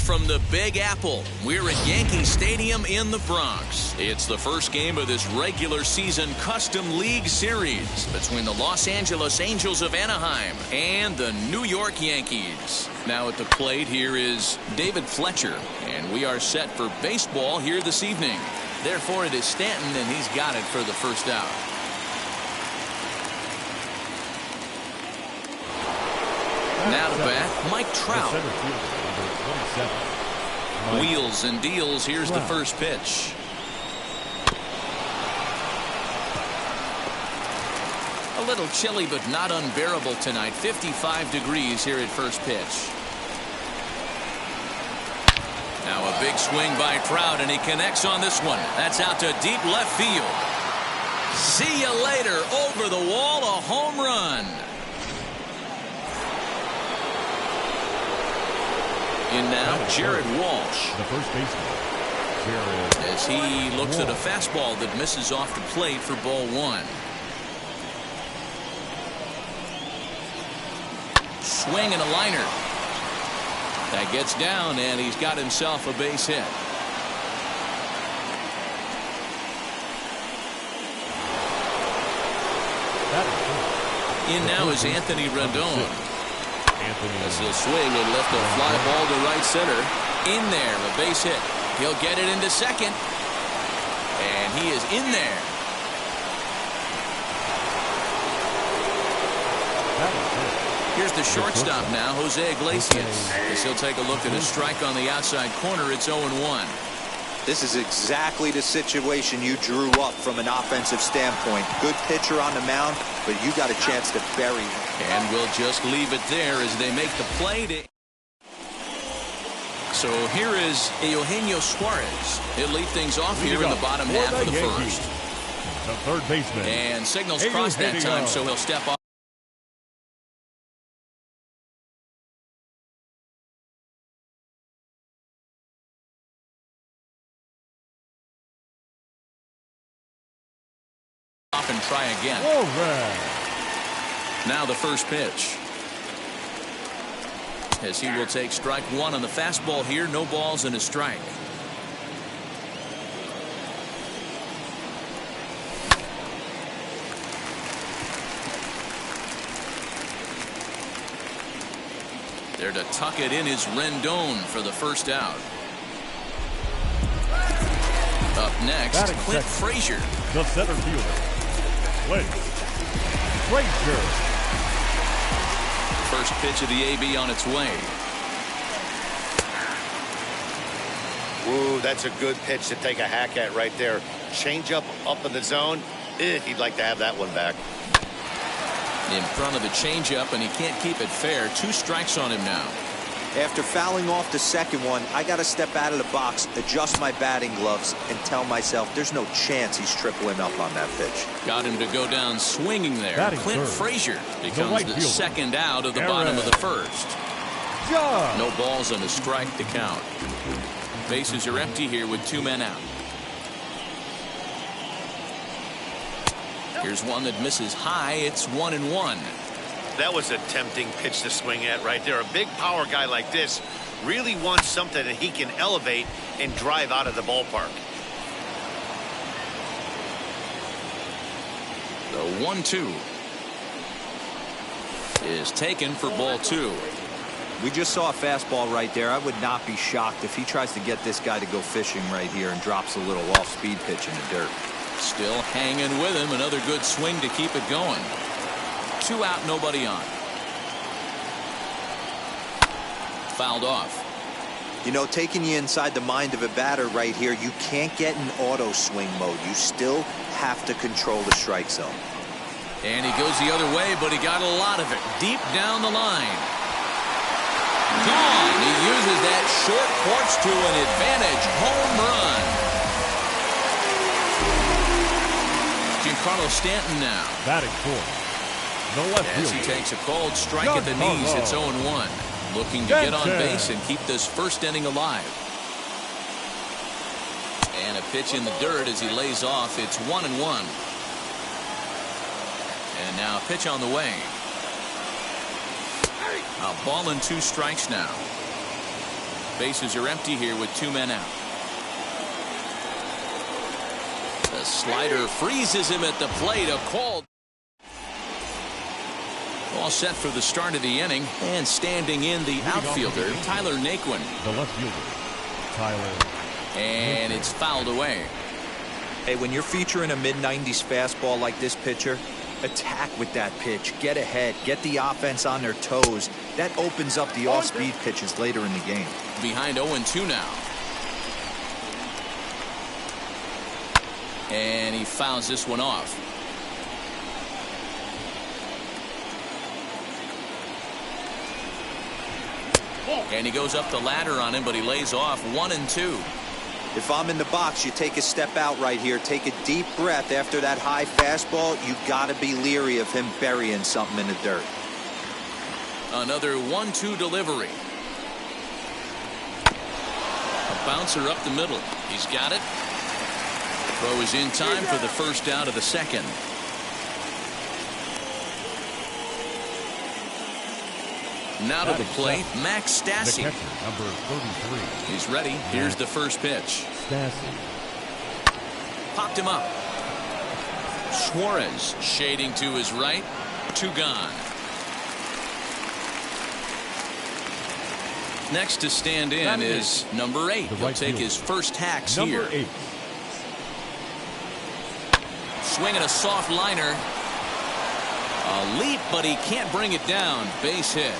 from the Big Apple. We're at Yankee Stadium in the Bronx. It's the first game of this regular season Custom League Series between the Los Angeles Angels of Anaheim and the New York Yankees. Now at the plate, here is David Fletcher, and we are set for baseball here this evening. Therefore, it is Stanton, and he's got it for the first out. Now to bat, Mike Trout. Wheels and deals. Here's the first pitch. A little chilly, but not unbearable tonight. 55 degrees here at first pitch. Now a big swing by Trout, and he connects on this one. That's out to deep left field. See you later. Over the wall, a home run. In now, Jared Walsh. The first baseman, as he looks at a fastball that misses off the plate for ball one. Swing and a liner. That gets down, and he's got himself a base hit. In now is Anthony Rendon. As he'll swing and lift a fly ball to right center. In there, a base hit. He'll get it into second. And he is in there. Here's the shortstop now, Jose Iglesias. As he'll take a look at a strike on the outside corner. It's 0-1. This is exactly the situation you drew up from an offensive standpoint. Good pitcher on the mound, but you got a chance to bury him. And we'll just leave it there as they make the play. So here is Eugenio Suarez. He'll lead things off here in the bottom half of the first. The third baseman. And signals crossed that time, so he'll step off. And try again. All right. Now the first pitch. As he will take strike one on the fastball here. No balls and a strike. There to tuck it in is Rendon for the first out. Up next, Clint Frazier. The center fielder, Clint Frazier. First pitch of the AB on its way. Ooh, that's a good pitch to take a hack at right there. Change up in the zone. He'd like to have that one back. In front of the changeup, and he can't keep it fair. 2 strikes on him now. After fouling off the second one, I got to step out of the box, adjust my batting gloves, and tell myself there's no chance he's tripling up on that pitch. Got him to go down swinging there. Clint Frazier becomes the second out of the bottom of the first. No balls and a strike to count. Bases are empty here with 2 men out. Here's one that misses high. It's 1-1. That was a tempting pitch to swing at right there. A big power guy like this really wants something that he can elevate and drive out of the ballpark. The 1-2 is taken for ball 2. We just saw a fastball right there. I would not be shocked if he tries to get this guy to go fishing right here and drops a little off-speed pitch in the dirt. Still hanging with him. Another good swing to keep it going. 2 out, nobody on. Fouled off. You know, taking you inside the mind of a batter right here, you can't get in auto swing mode. You still have to control the strike zone. And he goes the other way, but he got a lot of it deep down the line. Gone. He uses that short porch to an advantage. Home run. Giancarlo Stanton now. Batting fourth. The left As he takes a cold strike at the knees, it's 0-1. Looking to get on base and keep this first inning alive. And a pitch in the dirt as he lays off. It's 1-1. And now a pitch on the way. A ball and 2 strikes now. Bases are empty here with 2 men out. The slider freezes him at the plate. A call. All set for the start of the inning. And standing in the outfielder, Tyler Naquin. The left fielder, Tyler. And it's fouled away. Hey, when you're featuring a mid-90s fastball like this pitcher, attack with that pitch. Get ahead. Get the offense on their toes. That opens up the off-speed pitches later in the game. Behind 0-2 now. And he fouls this one off. And he goes up the ladder on him, but he lays off 1-2. If I'm in the box, you take a step out right here. Take a deep breath after that high fastball. You got to be leery of him burying something in the dirt. Another 1-2 delivery. A bouncer up the middle. He's got it. Throw is in time for the first out of the second. Now to the plate, Max Stassi. The catcher, number 33. He's ready. Here's the first pitch. Stassi. Popped him up. Suarez shading to his right. 2 gone. Next to stand in is number 8. He'll take his first hacks here. Number 8. Swinging a soft liner. A leap, but he can't bring it down. Base hit.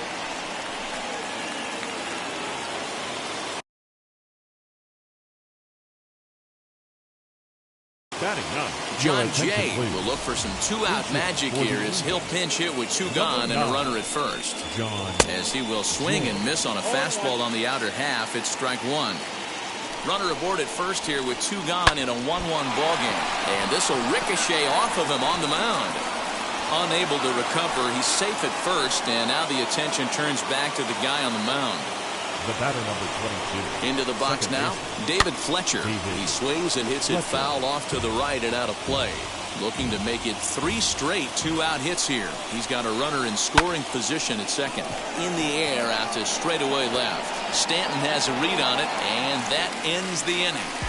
John Jay will look for some 2-out magic here as he'll pinch hit with 2 gone and a runner at first. As he will swing and miss on a fastball on the outer half, it's strike 1. Runner aboard at first here with 2 gone in a 1-1 ball game. And this will ricochet off of him on the mound. Unable to recover, he's safe at first, and now the attention turns back to the guy on the mound. The batter, number 22. Into the box now, David Fletcher. He swings and hits it foul off to the right and out of play. Looking to make it 3 straight 2-out hits here. He's got a runner in scoring position at second. In the air out to straightaway left. Stanton has a read on it, and that ends the inning.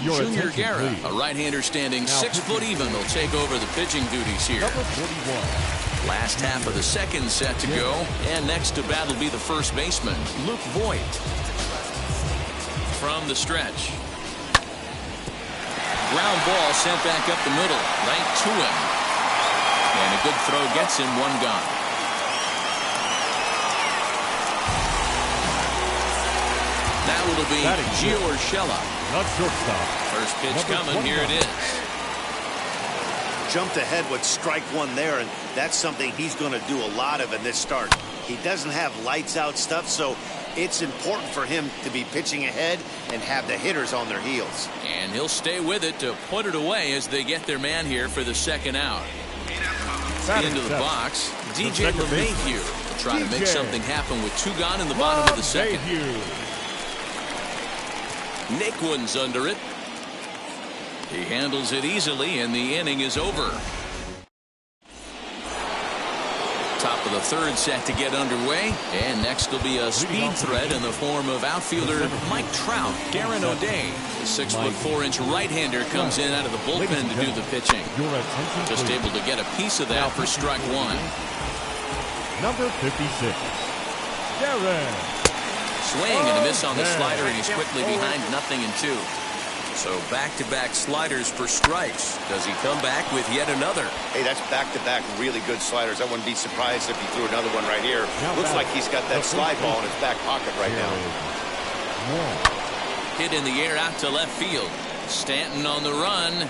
Junior Guerra, a right-hander standing 6 foot even, will take over the pitching duties here. Number 41. Last half of the second set to go, and next to bat will be the first baseman, Luke Voigt. From the stretch. Ground ball sent back up the middle, right to him. And a good throw gets him 1 gone. Now it'll be Gio Urshela. Not shortstop. First pitch coming. Here it is. Jumped ahead with strike 1 there, and that's something he's going to do a lot of in this start. He doesn't have lights out stuff, so it's important for him to be pitching ahead and have the hitters on their heels. And he'll stay with it to put it away as they get their man here for the second out. Into the box, DJ LeMahieu will try to make something happen with 2 gone in the bottom of the second. Naquin's under it. He handles it easily, and the inning is over. Top of the third set to get underway, and next will be a speed threat in the form of outfielder Mike Trout. Darren O'Day, the 6'4" right-hander, comes in out of the bullpen to do the pitching. Just able to get a piece of that for strike 1. Number 56, Darren. Swing and a miss on the slider, and he's quickly behind 0-2. So back-to-back sliders for strikes. Does he come back with yet another? Hey, that's back-to-back really good sliders. I wouldn't be surprised if he threw another one right here. Looks like he's got that slide ball in his back pocket right now. Hit in the air out to left field. Stanton on the run.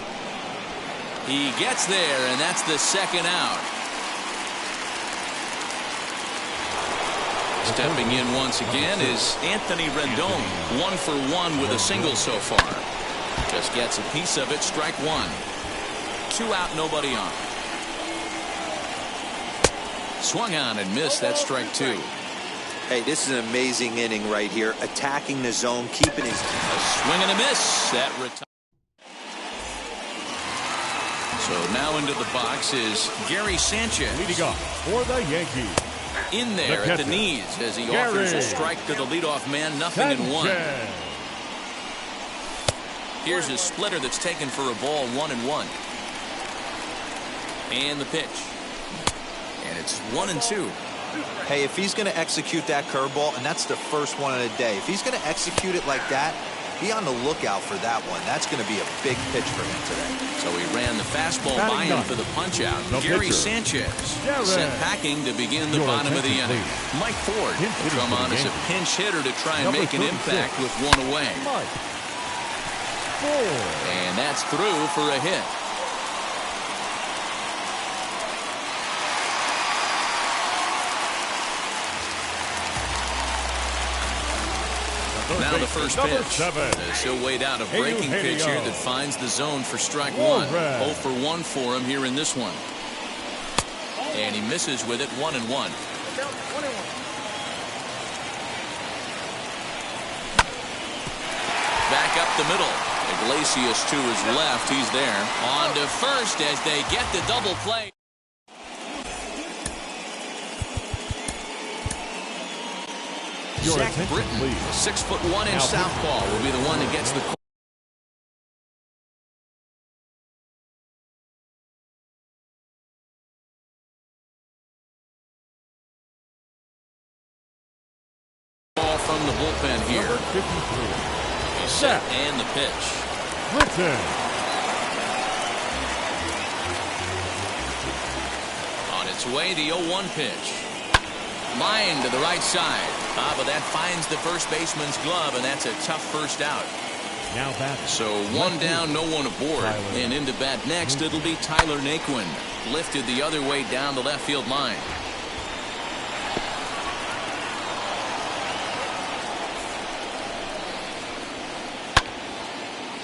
He gets there, and that's the second out. Stepping in once again is Anthony Rendon. 1 for 1 with a single so far. Just gets a piece of it. Strike 1. 2 out, nobody on. Swung on and missed. That's strike 2. Hey, this is an amazing inning right here. Attacking the zone, keeping his... A swing and a miss. That So now into the box is Gary Sanchez. Leading off for the Yankees. In there at the knees as he offers a strike to the leadoff man. Nothing in one. Here's his splitter that's taken for a ball. 1-1. And the pitch. And it's 1-2. Hey, if he's going to execute that curveball, and that's the first one of the day, if he's going to execute it like that, be on the lookout for that one. That's going to be a big pitch for him today. So he ran the fastball by him for the punch-out. Gary Sanchez sent packing to begin the bottom of the inning. Mike Ford will come on as a pinch hitter to try and make an impact with one away. And that's through for a hit. Now the first pitch. As he'll wait out a breaking pitch here that finds the zone for strike one. 0 for 1 for him here in this one. And he misses with it. 1-1. Back up the middle. Iglesias to his left. He's there. On to first as they get the double play. Zach Britton, 6'1" southpaw, will be the one that gets the ball from the bullpen here. He's set and the pitch. Britton. On its way, the 0-1 pitch. Line to the right side. But that finds the first baseman's glove, and that's a tough first out. Now back. So one down, no one aboard. And into bat next, it'll be Tyler Naquin. Lifted the other way down the left field line.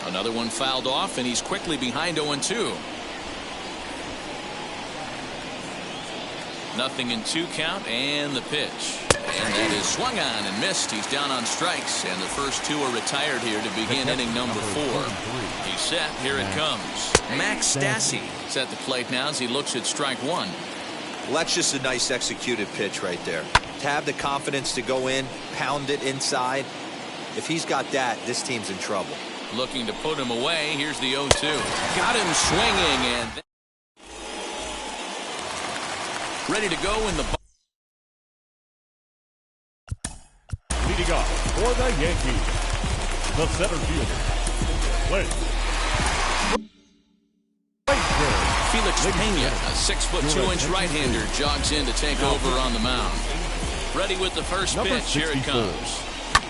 Another one fouled off, and he's quickly behind 0-2. Nothing in 2 count, and the pitch. And that is swung on and missed. He's down on strikes, and the first 2 are retired here to begin inning number 4. He's set. Here it comes. Max Stassi is at the plate now as he looks at strike 1. Well, that's just a nice executed pitch right there. To have the confidence to go in, pound it inside. If he's got that, this team's in trouble. Looking to put him away. Here's the 0-2. Got him swinging, and ready to go in the box. Leading off for the Yankees, the center fielder, Felix Pena, a 6'2" right-hander, jogs in to take over on the mound. Ready with the first pitch. Here it comes.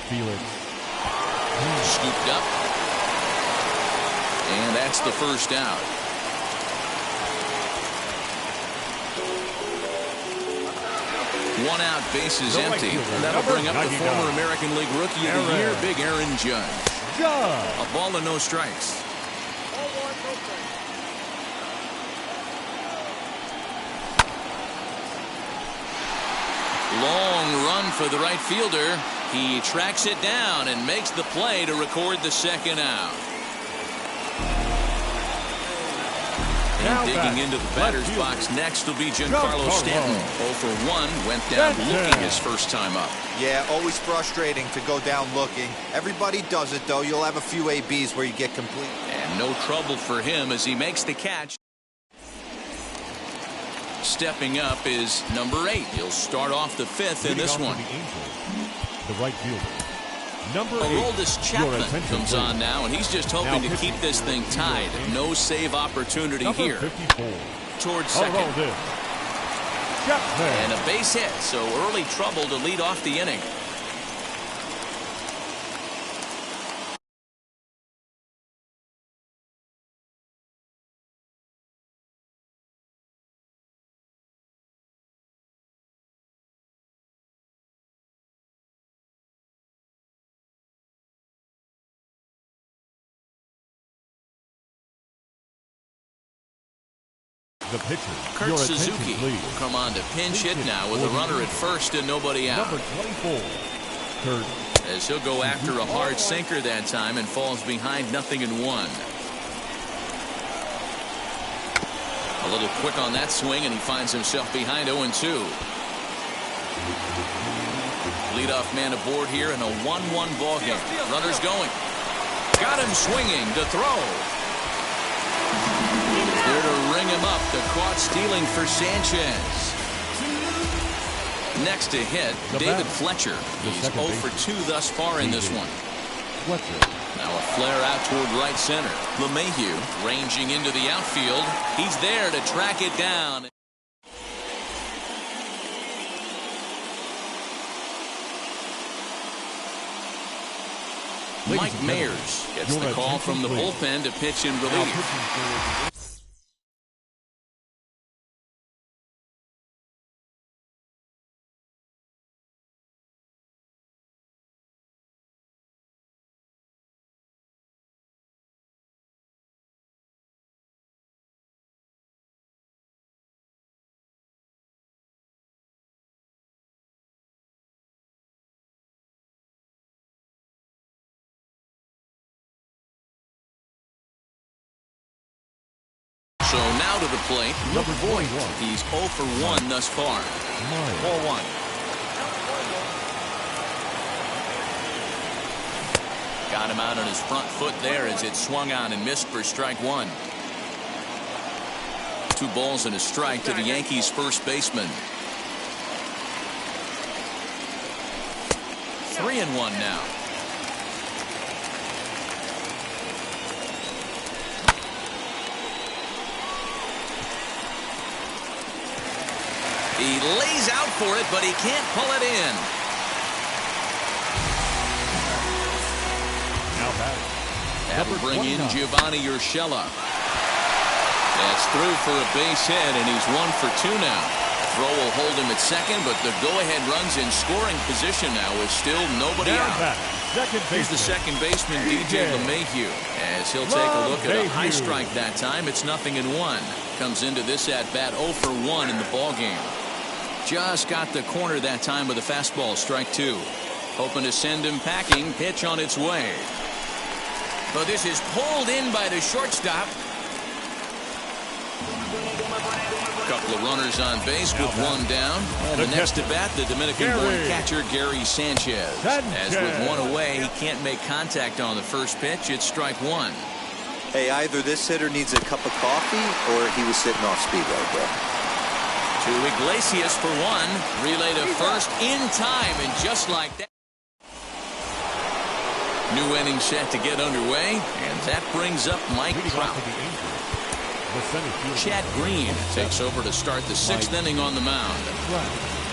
Felix. Scooped up. And that's the first out. One out, bases empty. And that'll bring up the former American League Rookie of the Year, Big Aaron Judge. A ball and no strikes. Long run for the right fielder. He tracks it down and makes the play to record the second out. And digging into the batter's box next will be Giancarlo Stanton. 0 for 1, went down looking his first time up. Yeah, always frustrating to go down looking. Everybody does it, though. You'll have a few ABs where you get complete. And no trouble for him as he makes the catch. Stepping up is number 8. He'll start off the 5th in this one. The right fielder. Number 8. Aroldis Chapman comes on now, and he's just hoping to keep this thing tied. No save opportunity here. 54. Towards second. And a base hit, so early trouble to lead off the inning. The pitcher, Kurt Suzuki will come on to pinch hit now with a runner at first and nobody out. Number 24, Kurt. As he'll go after a hard sinker that time and falls behind 0-1. A little quick on that swing, and he finds himself behind 0-2. Leadoff man aboard here in a 1-1 ball game. Runners going. Got him swinging to throw. There to ring him up. The caught stealing for Sanchez. Next to hit, David Fletcher. He's 0 for 2 thus far in this one. Now a flare out toward right center. LeMahieu ranging into the outfield. He's there to track it down. Mike Mayers gets the call from the bullpen to pitch in relief. So now to the plate, number Voit. He's 0 for 1 thus far. 4-1. Got him out on his front foot there as it swung on and missed for strike 1. 2 balls and a strike to the Yankees' first baseman. 3-1 now. He lays out for it, but he can't pull it in. Now back. That'll bring in Giovanni Urshela. That's through for a base hit, and he's 1 for 2 now. Throw will hold him at second, but the go-ahead runs in scoring position now with still nobody out. Here's the second baseman, DJ LeMahieu, as he'll take a look at a high strike that time. It's 0-1. Comes into this at-bat 0 for 1 in the ballgame. Just got the corner that time with a fastball, strike 2. Hoping to send him packing. Pitch on its way. But this is pulled in by the shortstop. A couple of runners on base with 1 down. And the next at bat, the Dominican-born catcher Gary Sanchez. As with 1 away, he can't make contact on the first pitch. It's strike 1. Hey, either this hitter needs a cup of coffee or he was sitting off speed right there. To Iglesias for 1. Relay to first in time, and just like that. New inning set to get underway, and that brings up Mike Trout. Chad Green takes over to start the 6th inning on the mound.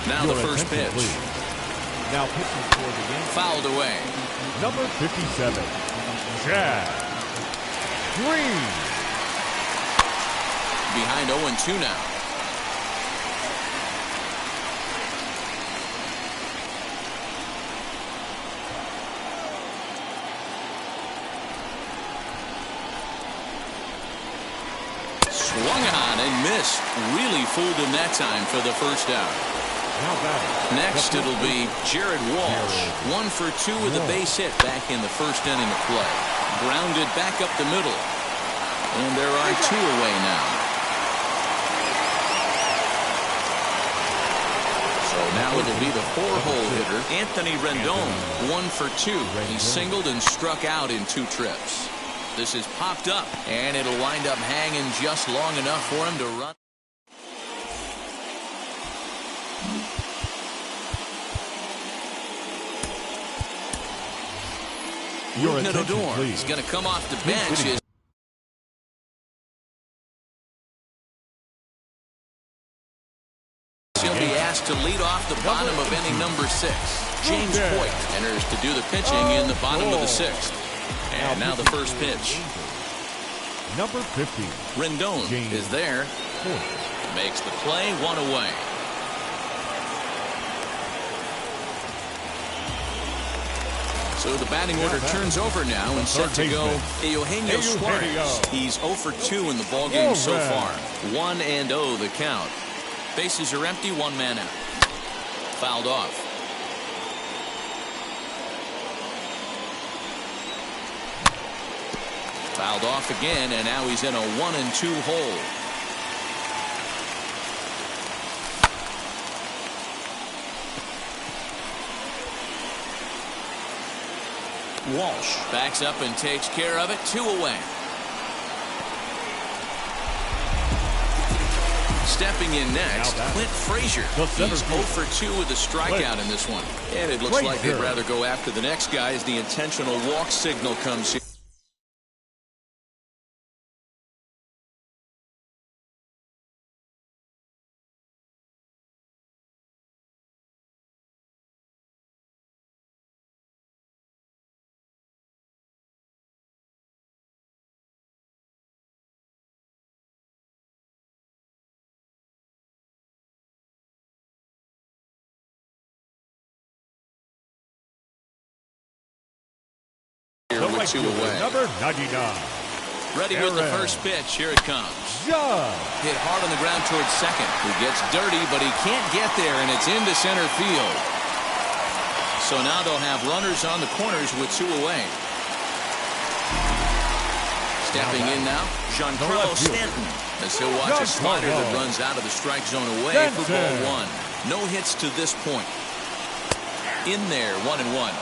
Now the first pitch. Now pitching for the Yankees. Fouled away. Number 57, Chad Green. Behind 0-2 now. Swung on and missed. Really fooled him that time for the first out. Next it'll be Jared Walsh. 1 for 2 with a base hit back in the first inning of play. Grounded back up the middle. And there are 2 away now. So now it'll be the 4-hole hitter, Anthony Rendon. 1 for 2. He singled and struck out in 2 trips. This is popped up, and it'll wind up hanging just long enough for him to run. Odor, he's going to come off the bench. He'll be asked to lead off the bottom of inning number 6. James Hoyt enters to do the pitching in the bottom of the 6th. And now the first pitch. Number 50. Rendon is there. Makes the play, 1 away. So the batting order turns over now and set to go Eugenio Suarez. He's 0 for 2 in the ballgame so far. 1-0 the count. Bases are empty, 1 man out. Fouled off. Fouled off again, and now he's in a 1-2 hole. Walsh backs up and takes care of it. 2 away. Stepping in next, Clint Frazier. He's 0 for 2 with a strikeout in this one. And it looks like they'd rather go after the next guy as the intentional walk signal comes here. With 2 away. Number 99. Ready with the first pitch. Here it comes. Judge. Hit hard on the ground towards second. He gets dirty, but he can't get there, and it's into center field. So now they'll have runners on the corners with 2 away. Stepping in now, Giancarlo Stanton, as he'll watch a slider that runs out of the strike zone away for ball 1. No hits to this point. In there, 1-1.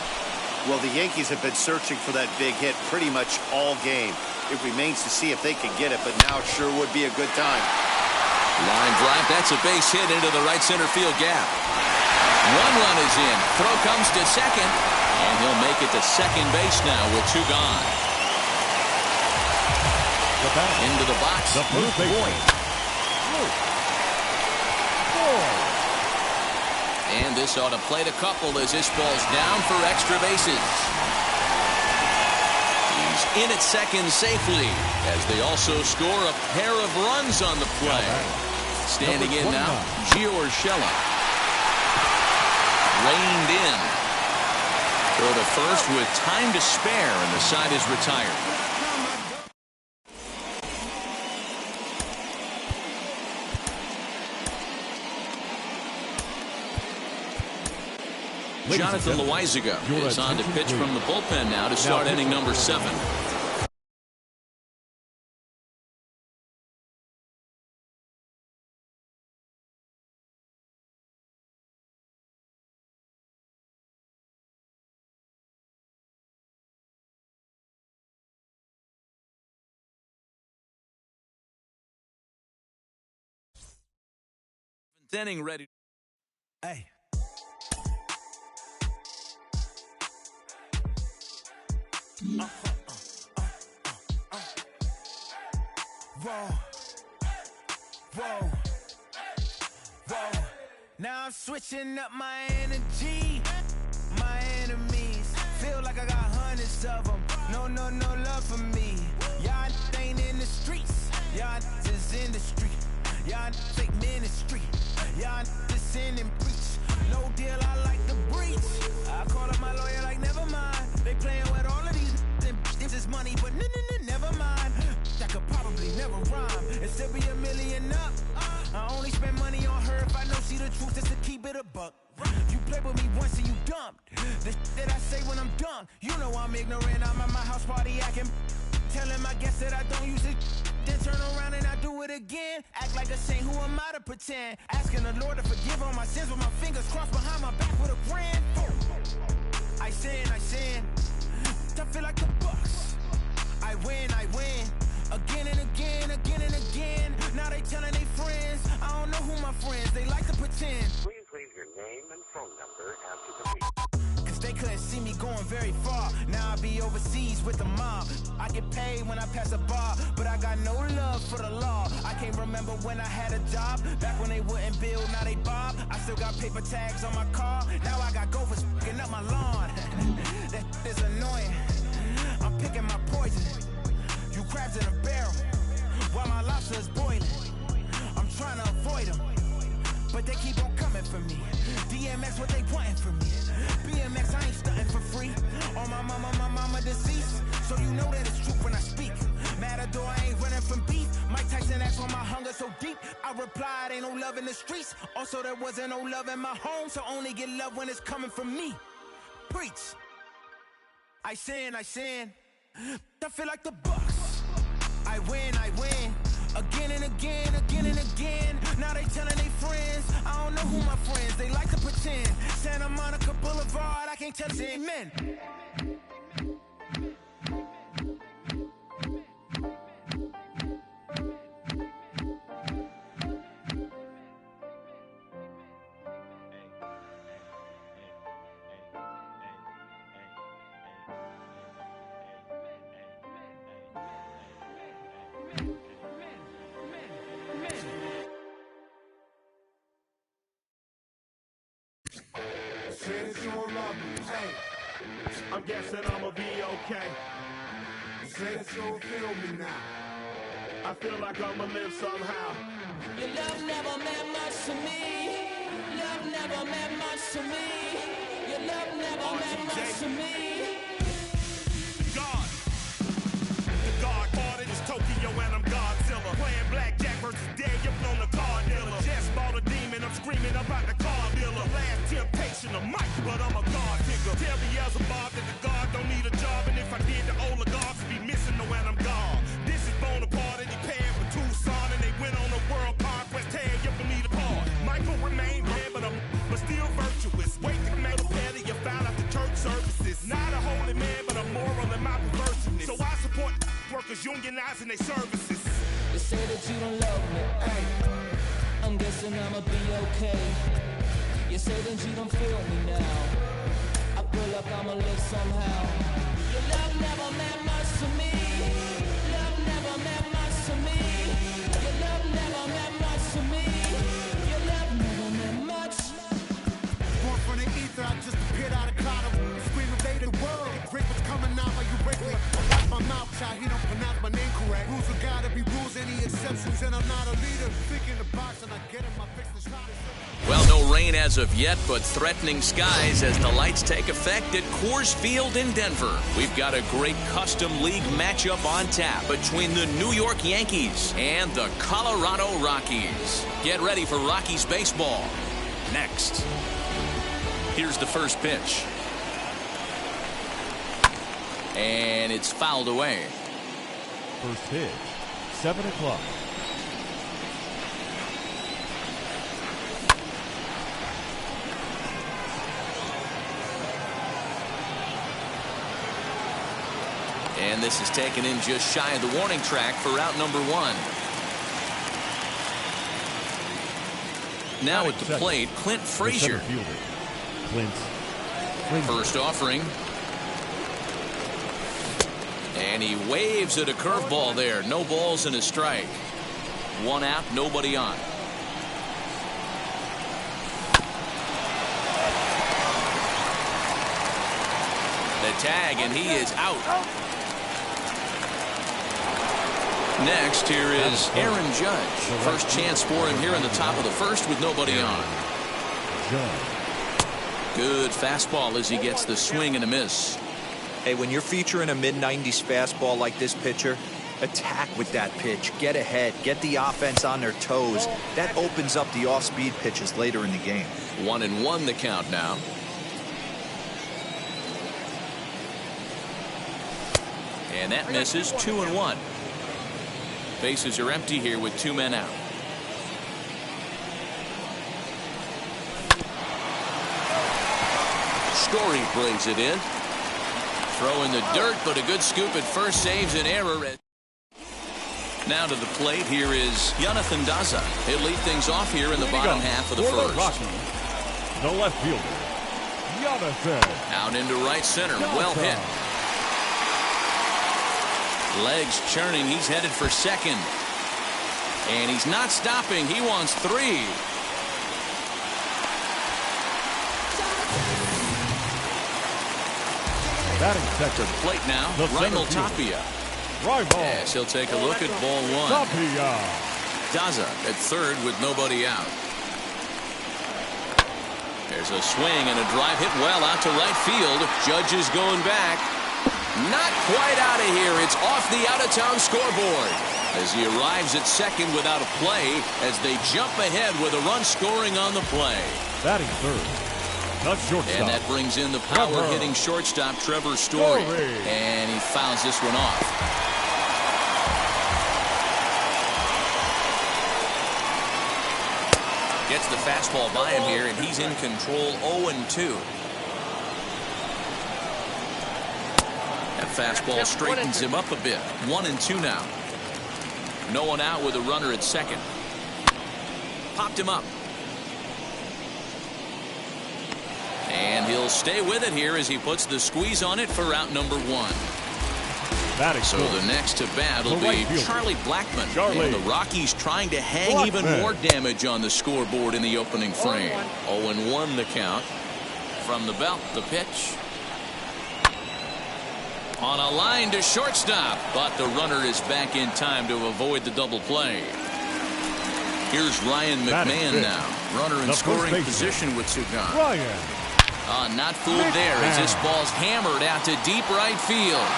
Well, the Yankees have been searching for that big hit pretty much all game. It remains to see if they can get it, but now it sure would be a good time. Line drive, that's a base hit into the right center field gap. 1 run is in. Throw comes to second, and he'll make it to second base now with 2 gone. Into the box, Luke Voit. And this ought to play the couple as this ball's down for extra bases. He's in at second safely as they also score a pair of runs on the play. Standing in now, Gio Urshela. Reined in. Throw to first with time to spare, and the side is retired. Jonathan Loaizaga is on to pitch from the bullpen now to start inning number 7. Inning ready. Hey. Whoa. Now I'm switching up my energy. My enemies feel like I got hundreds of them. No love for me. Y'all ain't in the streets. Y'all is in the street. Y'all take ministry. Y'all just sin and preach. No deal, I like the breach. I call up my lawyer like never mind. They playing with all of these this is money, but never mind. I could probably never rhyme and still be $1 million up. I only spend money on her if I know she the truth, just to keep it a buck. You play with me once and you dumped. The that I say when I'm done, you know I'm ignorant. I'm at my house party acting, telling my guests that I don't use it. Then turn around and I do it again. Act like a saint, who am I to pretend? Asking the Lord to forgive all my sins with my fingers crossed behind my back with a grand. I sin. I feel like the Bucks. I win. Again and again. Now they telling their friends. I don't know who my friends, they like to pretend. Please leave your name and phone number after the beep. Cause they couldn't see me going very far. Now I be overseas with the mob. I get paid when I pass a bar, but I got no love for the law. I can't remember when I had a job. Back when they wouldn't build, now they bob. I still got paper tags on my car. Now I got gophers f***ing up my lawn. That is annoying. I'm picking my poison. You crabs in a barrel while my lobster is boiling. I'm trying to avoid them, but they keep on coming for me. DMX, what they wanting from me? BMX, I ain't stunting for free. On my mama deceased, so you know that it's true when I speak. Matador, I ain't running from beef. Mike Tyson asked why my hunger so deep. I replied, ain't no love in the streets. Also, there wasn't no love in my home, so only get love when it's coming from me. Preach. I sin. I feel like the Bucks. I win. Again and again, again and again. Now they telling their friends, I don't know who my friends. They like to pretend. Santa Monica Boulevard, I can't tell us amen. Say that you don't love me, hey. I'm guessing I'ma be okay. Say that you don't feel me now. I feel like I'ma live somehow. Your love never meant much to me. Love never meant much to me. Your love never meant much to me. The God parted is Tokyo and I'm Godzilla. Playing blackjack versus Daniel on the car dealer. Just bought a demon, I'm screaming about the car dealer. Last temptation of Mike, but I'm a God digger. Tell Beelzebub that the God don't need a job, and if I did, the oligarchs would be missing the when I'm gone. This is Bonaparte and he paired with Tucson, and they went on a world conquest, tearing you from me apart. Michael remained dead, but still virtuous. Wait to make a better, you found out the church services. Not a holy man, but a moral in my perverseness. So I support workers unionizing their services. They say that you don't love me. Hey, I'm guessing I'ma be okay. You say that you don't feel me now. I feel like I'ma live somehow. Your love never meant much to me. Love never meant much to me. Your love never meant much to me. Your love never meant much. Born from the ether, I just appeared out of cloud. Scream invaded the world. Drake was coming out like you break me. Watch my mouth, child, he don't pronounce my name correct. Rules are gotta be rules, any exceptions, and I'm not a leader. Think in the box and I get in my fix the shot. Well, no rain as of yet, but threatening skies as the lights take effect at Coors Field in Denver. We've got a great custom league matchup on tap between the New York Yankees and the Colorado Rockies. Get ready for Rockies baseball. Next. Here's the first pitch. And it's fouled away. first pitch, 7 o'clock. And this is taken in just shy of the warning track for out number 1. Now at the plate, Clint Frazier. First offering. And he waves at a curveball there. No balls and a strike. 1 out, nobody on. The tag, and he is out. Next, here is Aaron Judge. First chance for him here in the top of the first with nobody on. Good fastball as he gets the swing and a miss. Hey, when you're featuring a mid-90s fastball like this pitcher, attack with that pitch. Get ahead. Get the offense on their toes. That opens up the off-speed pitches later in the game. 1-1 the count now. And that misses. 2-1. Bases are empty here with 2 men out. Story brings it in. Throw in the dirt, but a good scoop at first saves an error. Now to the plate, here is Jonathan Daza. He'll lead things off here in the bottom half of the first. The left fielder, Jonathan. Out into right center. Well hit. Legs churning. He's headed for second. And he's not stopping. He wants 3. Batting second. To the plate now, Raimel Tapia. Yes, he'll take a look at ball 1. Tapia. Daza at third with nobody out. There's a swing and a drive hit well out to right field. Judge is going back. Not quite out of here. It's off the out-of-town scoreboard as he arrives at second without a play as they jump ahead with a run scoring on the play. Batting third. That's shortstop. And that brings in the power-hitting shortstop, Trevor Story. And he fouls this one off. Gets the fastball by him here, and he's in control 0-2. That fastball straightens him up a bit. 1-2 now. No one out with a runner at second. Popped him up. And he'll stay with it here as he puts the squeeze on it for out number 1. So the next to bat will be Charlie Blackmon. And the Rockies trying to hang even more damage on the scoreboard in the opening frame. 0-1 the count. From the belt, the pitch. On a line to shortstop, but the runner is back in time to avoid the double play. Here's Ryan McMahon now. Runner in scoring position with 2 gone. Not fooled there as this ball's hammered out to deep right field.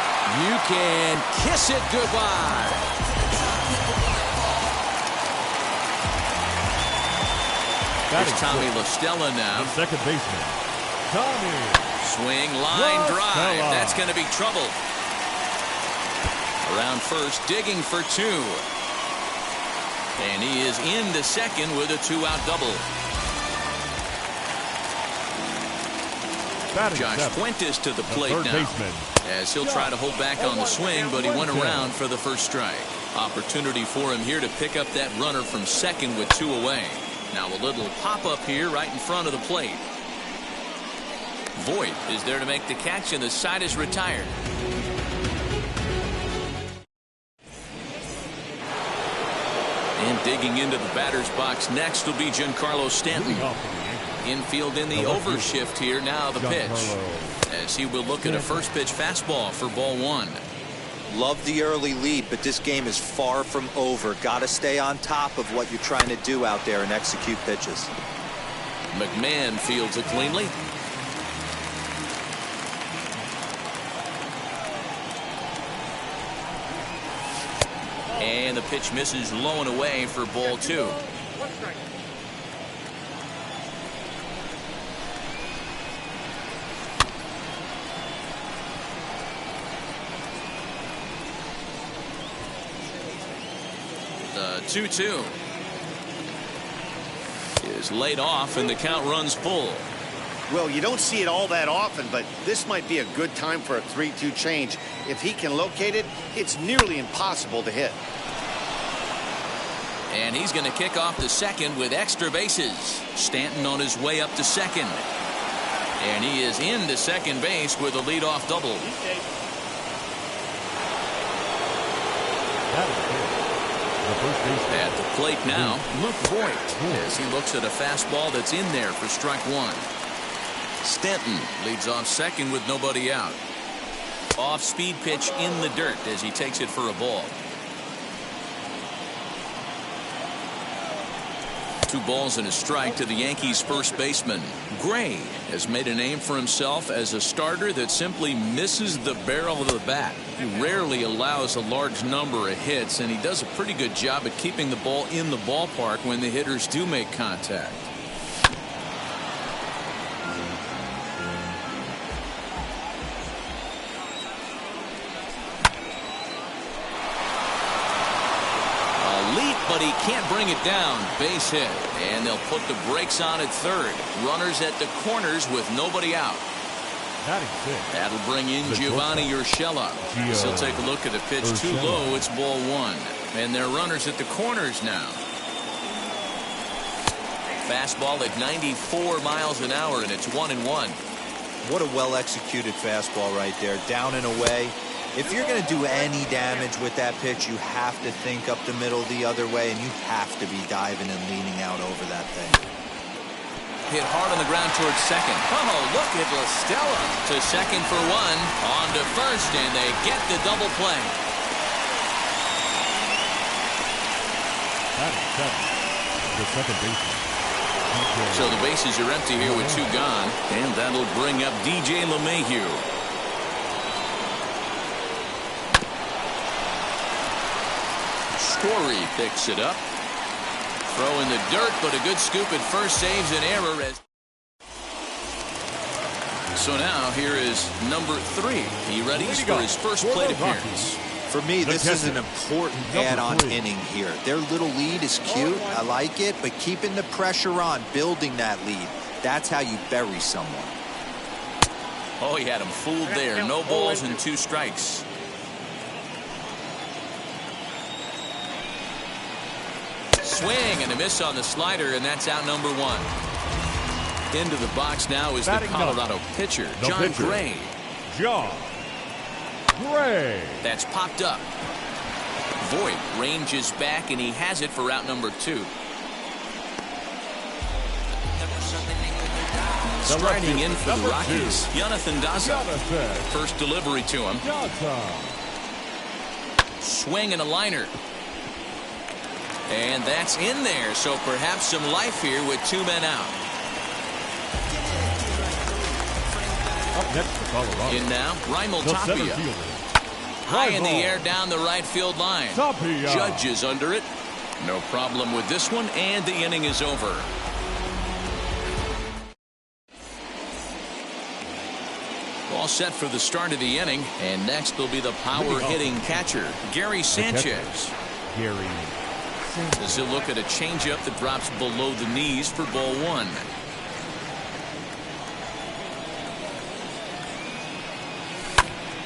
You can kiss it goodbye. There's Tommy La Stella now. The second baseman, Tommy. Swing, line drive. That's going to be trouble. Around first, digging for 2. And he is into second with a 2-out double. Josh Fuentes to the plate now, as he'll try to hold back on the swing, but he went around for the first strike. Opportunity for him here to pick up that runner from second with 2 away. Now a little pop-up here right in front of the plate. Voit is there to make the catch, and the side is retired. And digging into the batter's box next will be Giancarlo Stanton. Infield in the overshift here. Now the pitch, as he will look at a first pitch fastball for ball 1. Love the early lead, but this game is far from over. Got to stay on top of what you're trying to do out there and execute pitches. McMahon fields it cleanly. And the pitch misses low and away for ball 2. The 2-2 is laid off, and the count runs full. Well, you don't see it all that often, but this might be a good time for a 3-2 change. If he can locate it, it's nearly impossible to hit. And he's going to kick off the second with extra bases. Stanton on his way up to second. And he is into second base with a leadoff double. At the plate now, Luke Voit, as he looks at a fastball that's in there for strike 1. Stanton leads off second with nobody out. Off-speed pitch in the dirt as he takes it for a ball. 2 balls and a strike to the Yankees first baseman. Gray has made a name for himself as a starter that simply misses the barrel of the bat. He rarely allows a large number of hits, and he does a pretty good job at keeping the ball in the ballpark when the hitters do make contact. But he can't bring it down. Base hit. And they'll put the brakes on at third. Runners at the corners with nobody out. That'll bring in Giovanni Urshela. He'll take a look at the pitch. Too low. It's ball 1. And they're runners at the corners now. Fastball at 94 miles an hour, and it's 1-1. What a well-executed fastball right there. Down and away. If you're going to do any damage with that pitch, you have to think up the middle the other way, and you have to be diving and leaning out over that thing. Hit hard on the ground towards second. Oh, look at La Stella. To second for 1. On to first, and they get the double play. The second baseman. So the bases are empty here with 2 gone, and that'll bring up DJ LeMahieu. Story picks it up. Throw in the dirt, but a good scoop at first saves an error. So now here is number 3. He readies for his first plate appearance. For me, this is an important add-on inning here. Their little lead is cute. I like it, but keeping the pressure on, building that lead, that's how you bury someone. Oh, he had him fooled there. No balls and 2 strikes. Swing and a miss on the slider, and that's out number 1. Into the box now is the Colorado pitcher, John Gray. John Gray. That's popped up. Voit ranges back, and he has it for out number 2. Striding in for the Rockies, Jonathan Daza. First delivery to him. Swing and a liner. And that's in there, so perhaps some life here with 2 men out. Up next for Colorado. In now, Raimel Tapia. High in the air down the right field line. Tapia. Judges under it. No problem with this one, and the inning is over. All set for the start of the inning, and next will be the power-hitting catcher, Gary Sanchez. As he'll look at a changeup that drops below the knees for ball 1.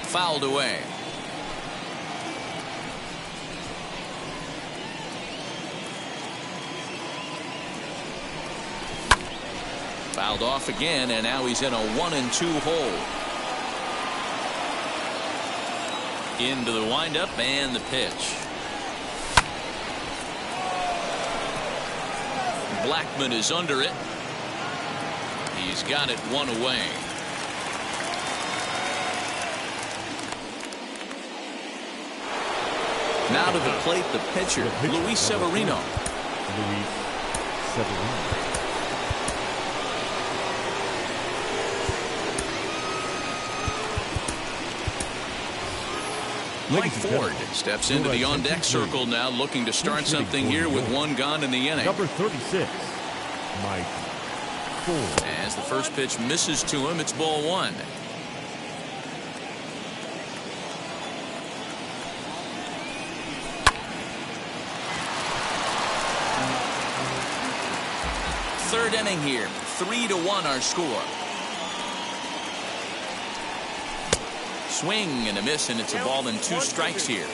Fouled away. Fouled off again, and now he's in a 1-2 hole. Into the windup and the pitch. Blackman is under it. He's got it 1 away. Now to the plate, the pitcher, Luis Severino. Mike Ford steps into the on-deck circle now, looking to start something here with 1 gone in the inning. Number 36, Mike Ford. As the first pitch misses to him, it's ball 1. Third inning here, 3-1 our score. Swing and a miss, and it's a ball and 2 strikes here.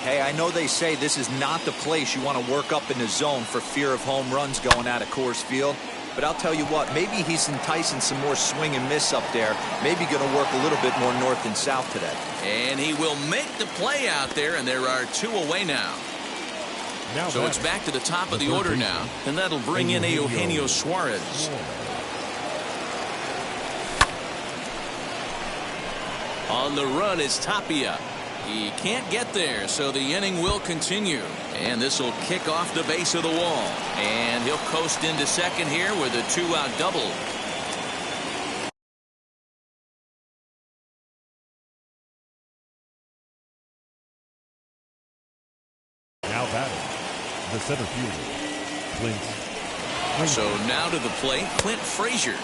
Hey, I know they say this is not the place you want to work up in the zone for fear of home runs going out of Coors Field. But I'll tell you what, maybe he's enticing some more swing and miss up there. Maybe going to work a little bit more north and south today. And he will make the play out there, and there are 2 away now. So it's back to the top of the order now, and that'll bring in Eugenio Suarez. On the run is Tapia. He can't get there, so the inning will continue. And this will kick off the base of the wall. And he'll coast into second here with a 2-out double. Now batting, the center fielder, Clint. So now to the plate, Clint Frazier,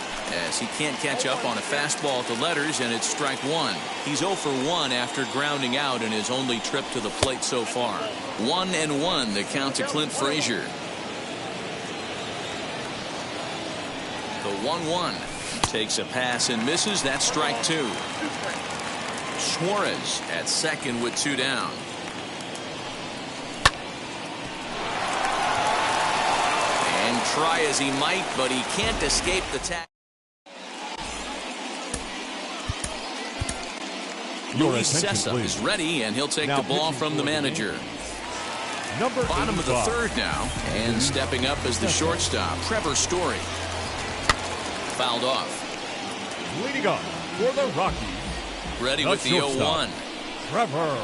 as he can't catch up on a fastball at the letters, and it's strike 1. He's 0 for 1 after grounding out in his only trip to the plate so far. 1-1 the count to Clint Frazier. The 1-1 takes a pass and misses. That's strike 2. Suarez at second with 2 down. And try as he might, but he can't escape the tackle. Luis Cessa is ready, and he'll take the ball from the manager. Bottom of the third now, and stepping up as the shortstop, Trevor Story. Fouled off. Leading up for the Rockies. Ready with the 0-1. Trevor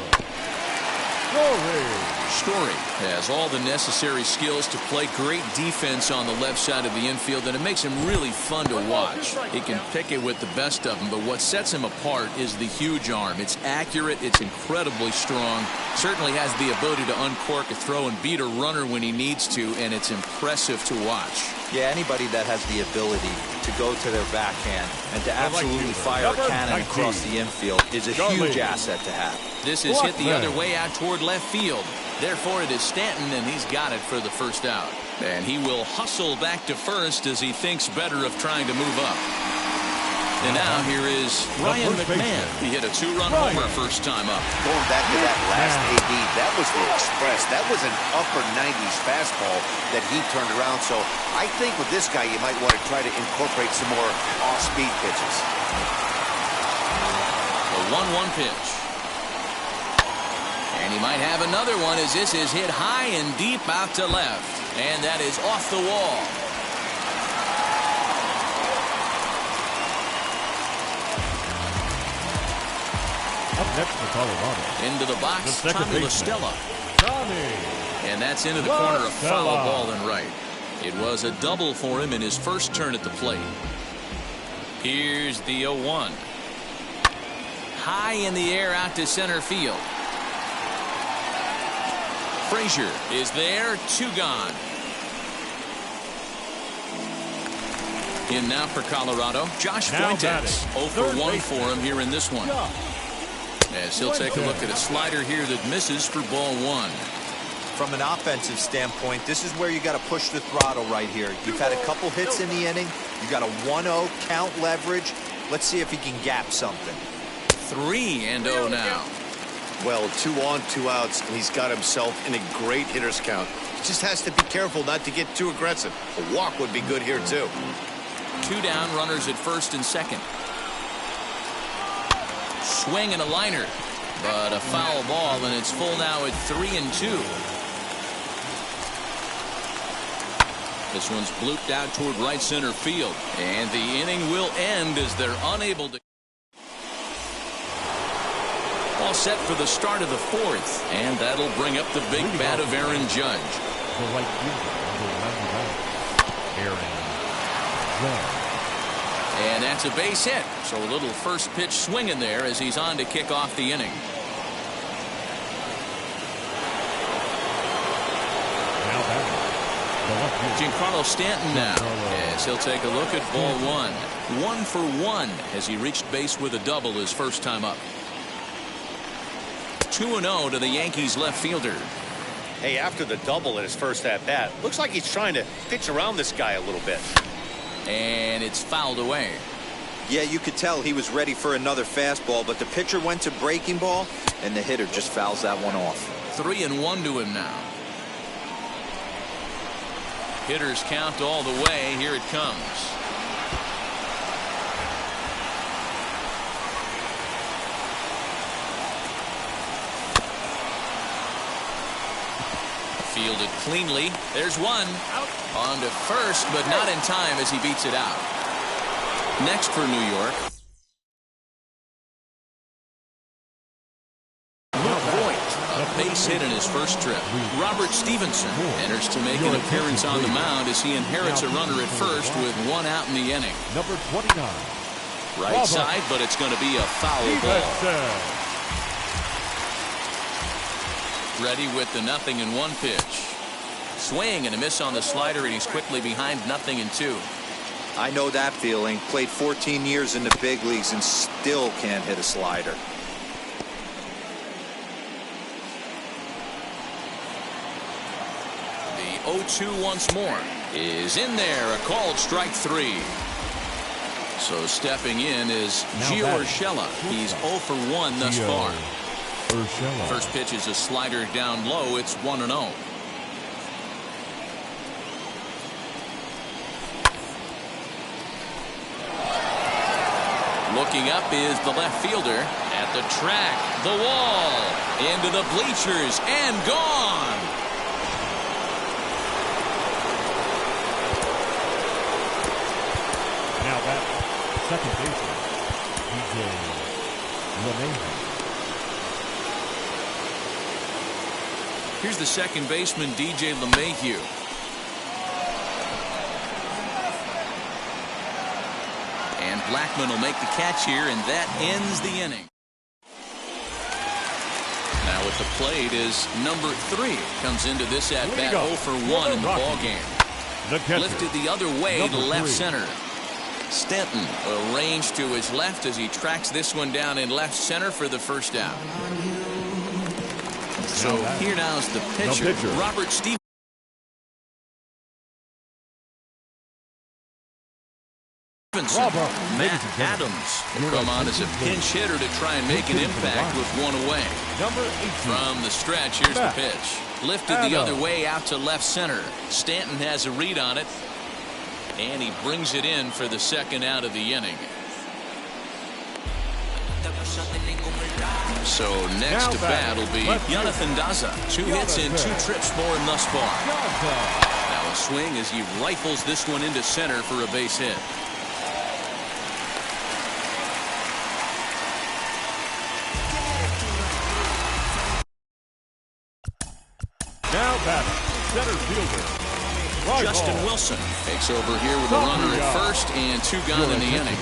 Story. Story has all the necessary skills to play great defense on the left side of the infield, and it makes him really fun to watch. He can pick it with the best of them, but what sets him apart is the huge arm. It's accurate, it's incredibly strong, certainly has the ability to uncork a throw and beat a runner when he needs to, and it's impressive to watch. Yeah, anybody that has the ability to go to their backhand and to absolutely fire a cannon across the infield is a huge asset to have. This is hit the other way out toward left field. Therefore, it is Stanton, and he's got it for the first out. And he will hustle back to first as he thinks better of trying to move up. And now here is Ryan McMahon. He hit a two-run homer first time up. Going back to that last AB, that was the Express. That was an upper 90s fastball that he turned around. So I think with this guy, you might want to try to incorporate some more off-speed pitches. The 1-1 pitch. And he might have another one as this is hit high and deep out to left. And that is off the wall. Up next for Colorado. Into the box, The Tommy La Stella. And that's into the corner, a foul ball and right. It was a double for him in his first turn at the plate. Here's the 0-1. High in the air out to center field. Frazier is there, 2 gone. In now for Colorado, Josh Fuentes. 0 for 1 for him here in this one. As he'll take a look at a slider here that misses for ball 1. From an offensive standpoint, this is where you got to push the throttle right here. You've had a couple hits in the inning. You got a 1-0 count leverage. Let's see if he can gap something. 3-0 now. Well, 2 on, 2 outs, and he's got himself in a great hitter's count. He just has to be careful not to get too aggressive. A walk would be good here, too. 2 down, runners at first and second. Swing and a liner, but a foul ball, and it's full now at 3-2. This one's blooped out toward right center field, and the inning will end as they're unable to. All set for the start of the 4th, and that'll bring up the big bat of Aaron Judge. The right fielder, number 99, Aaron Judge. And that's a base hit. So a little first pitch swing in there as he's on to kick off the inning. Now batting, the left fielder. Giancarlo Stanton now as he'll take a look at ball 1. 1 for 1 as he reached base with a double his first time up. 2-0 to the Yankees left fielder. Hey, after the double in his first at-bat, looks like he's trying to pitch around this guy a little bit. And it's fouled away. Yeah, you could tell he was ready for another fastball, but the pitcher went to breaking ball, and the hitter just fouls that one off. 3-1 to him now. Hitters count all the way. Here it comes. Fielded cleanly. There's one. Out. On to first, but not in time as he beats it out. Next for New York. Luke Voigt, a base hit in his first trip. Robert Stevenson enters to make an appearance on the mound as he inherits a runner at first with 1 out in the inning. Number 29. Right side, but it's going to be a foul ball. Ready with the 0-1 pitch. Swing and a miss on the slider, and he's quickly behind 0-2. I know that feeling. Played 14 years in the big leagues and still can't hit a slider. The 0-2 once more is in there. A called strike 3. So stepping in is Gio Urshela. He's 0 for 1 thus far. First pitch is a slider down low. It's 1-0. Looking up is the left fielder at the track, the wall, into the bleachers, and gone. Now back, second baseman, DJ LeMahieu. Here's the second baseman, DJ LeMahieu. And Blackmon will make the catch here, and that ends the inning. Now at the plate is number 3. Comes into this at bat 0 for 1 in the ball game. Lifted the other way to left center. Stanton arranged to his left as he tracks this one down in left center for the first out. So here now is the pitcher, Robert Stevenson. Matt Adams will come on as a pinch hitter to try and make an impact with one away. From the stretch, here's the pitch. Lifted the other way out to left center. Stanton has a read on it, and he brings it in for the second out of the inning. So next to bat will be Jonathan Daza. 2 hits and 2 trips for him thus far. Now a swing as he rifles this one into center for a base hit. Now batting, center fielder Justin Wilson takes over here with a runner at first and 2 gone in the inning.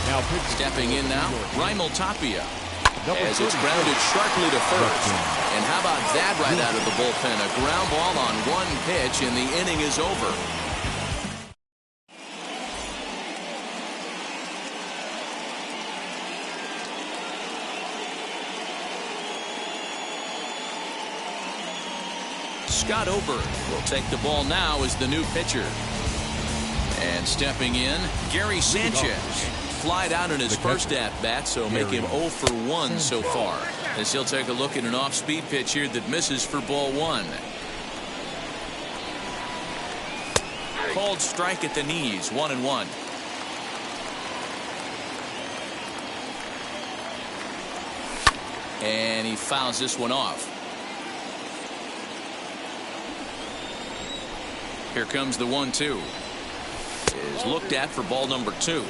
Now stepping in now, Raimel Tapia, as it's grounded sharply to first. And how about that right out of the bullpen? A ground ball on 1 pitch, and the inning is over. Scott Oberg will take the ball now as the new pitcher. And stepping in, Gary Sanchez. Flied out in his first at-bat, so make him 0 for 1 so far. As he'll take a look at an off-speed pitch here that misses for ball 1. Called strike at the knees, 1-1. And he fouls this one off. Here comes the 1-2. Is looked at for ball number 2.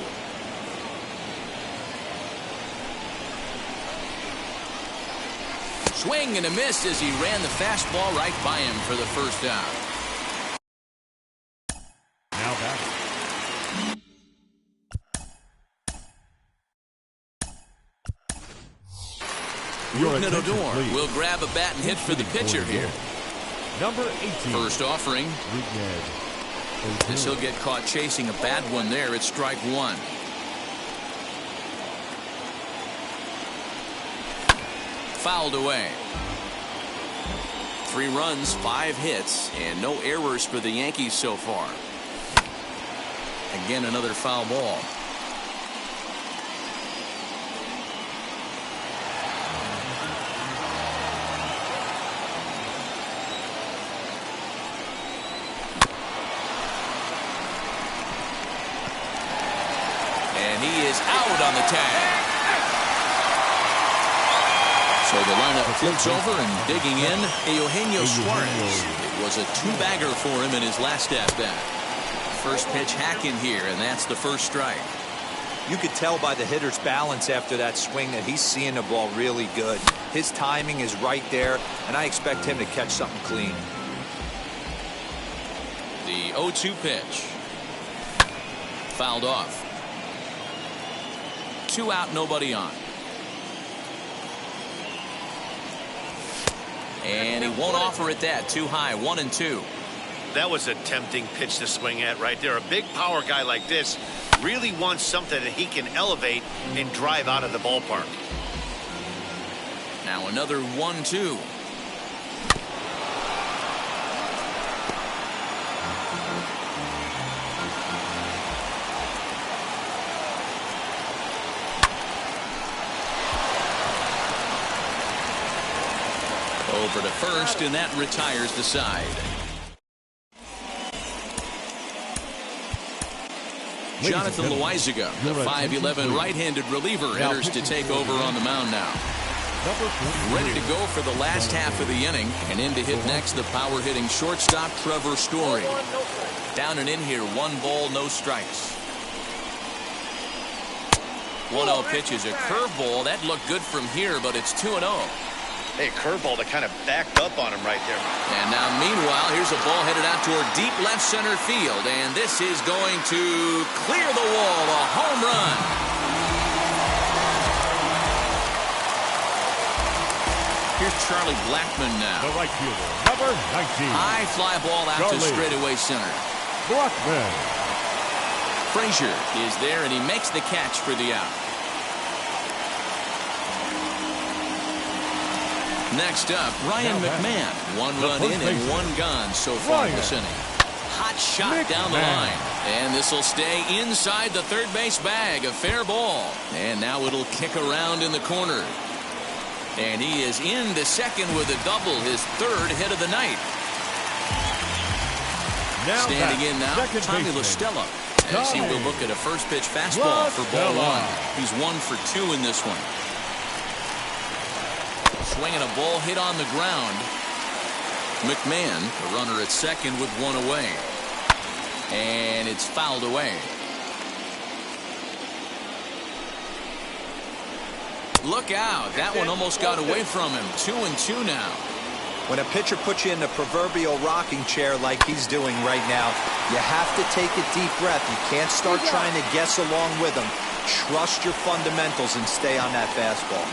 Swing and a miss as he ran the fastball right by him for the first out. Now batting. Rougned Odor will grab a bat and hit for the pitcher here. Number 18. First offering. This he'll get caught chasing a bad one there. It's strike 1. Fouled away. 3 runs, 5 hits, and no errors for the Yankees so far. Again, another foul ball. And he is out on the tag. So the lineup flips over, and digging in, Eugenio Suarez. It was a 2-bagger for him in his last at-bat. First pitch hack in here, and that's the first strike. You could tell by the hitter's balance after that swing that he's seeing the ball really good. His timing is right there, and I expect him to catch something clean. The 0-2 pitch. Fouled off. 2 out, nobody on. And he won't offer it that. Too high. 1-2. That was a tempting pitch to swing at right there. A big power guy like this really wants something that he can elevate and drive out of the ballpark. Now another 1-2. Over to first, and that retires the side. Jonathan Loaizaga, the 5'11" right-handed reliever, enters to take over on the mound now. Ready to go for the last half of the inning, and in to hit next the power-hitting shortstop Trevor Story. Down and in here, 1 ball, no strikes. 1-0 pitch is a curveball. That looked good from here, but it's 2-0. Hey, curveball that kind of backed up on him right there. And now, meanwhile, here's a ball headed out toward deep left center field. And this is going to clear the wall. A home run. Here's Charlie Blackmon now. The right fielder, number 19. High fly ball out to straightaway center. Blackmon. Frazier is there, and he makes the catch for the out. Next up, Ryan McMahon. One run in and one gone so far this inning. Hot shot down the line. And this will stay inside the third base bag. A fair ball. And now it'll kick around in the corner. And he is into second with a double, his third hit of the night. Standing in now, Tommy La Stella, as he will look at a first pitch fastball for ball one. He's 1 for 2 in this one. Swinging a ball hit on the ground. McMahon, the runner at second with one away. And it's fouled away. Look out. That one almost got away from him. 2-2 now. When a pitcher puts you in the proverbial rocking chair like he's doing right now, you have to take a deep breath. You can't start trying to guess along with him. Trust your fundamentals and stay on that fastball.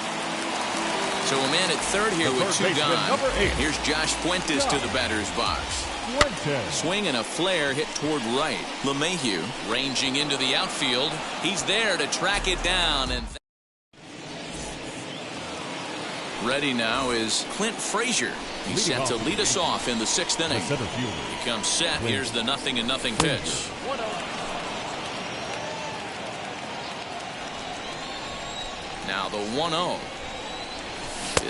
So a man at third here with 2 gone. Here's Josh Fuentes to the batter's box. Swing and a flare hit toward right. LeMahieu ranging into the outfield. He's there to track it down. And ready now is Clint Frazier. He's set to lead us off in the 6th inning. He comes set. Here's the 0-0 pitch. Now the 1-0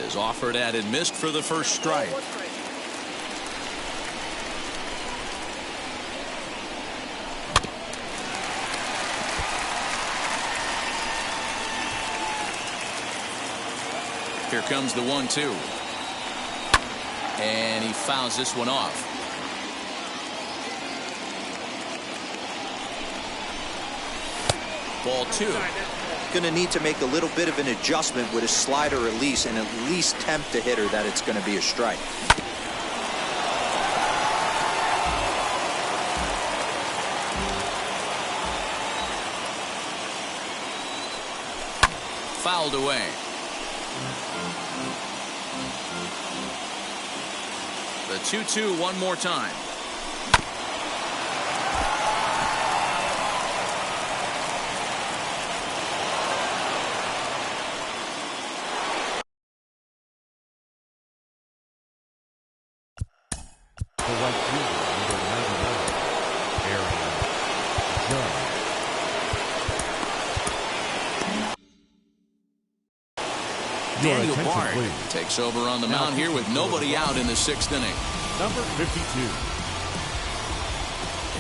is offered at and missed for the first strike. Here comes the 1-2. And he fouls this one off. Ball 2. Going to need to make a little bit of an adjustment with his slider release and at least tempt the hitter that it's going to be a strike. Fouled away. The 2-2 one more time. Daniel Bard takes over on the mound here with nobody out in the 6th inning. Number 52.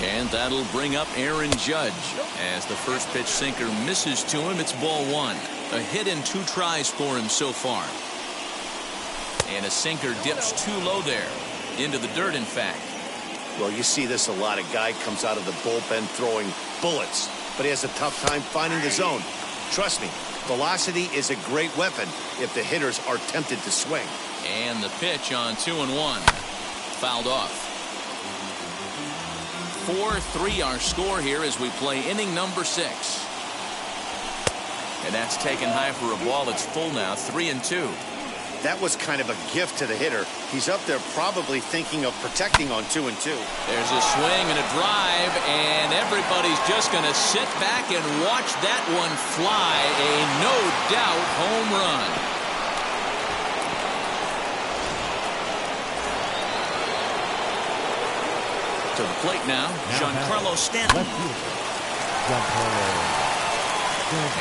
And that'll bring up Aaron Judge as the first pitch sinker misses to him. It's ball 1. A hit and 2 tries for him so far. And a sinker dips too low there. Into the dirt, in fact. Well, you see this a lot. A guy comes out of the bullpen throwing bullets, but he has a tough time finding the zone. Trust me, velocity is a great weapon if the hitters are tempted to swing. And the pitch on 2-1. Fouled off. 4-3 our score here as we play inning number 6. And that's taken high for a ball. It's full now, 3-2. That was kind of a gift to the hitter. He's up there probably thinking of protecting on 2-2. There's a swing and a drive, and everybody's just going to sit back and watch that one fly. A no-doubt home run. To the plate now, Giancarlo Stanton.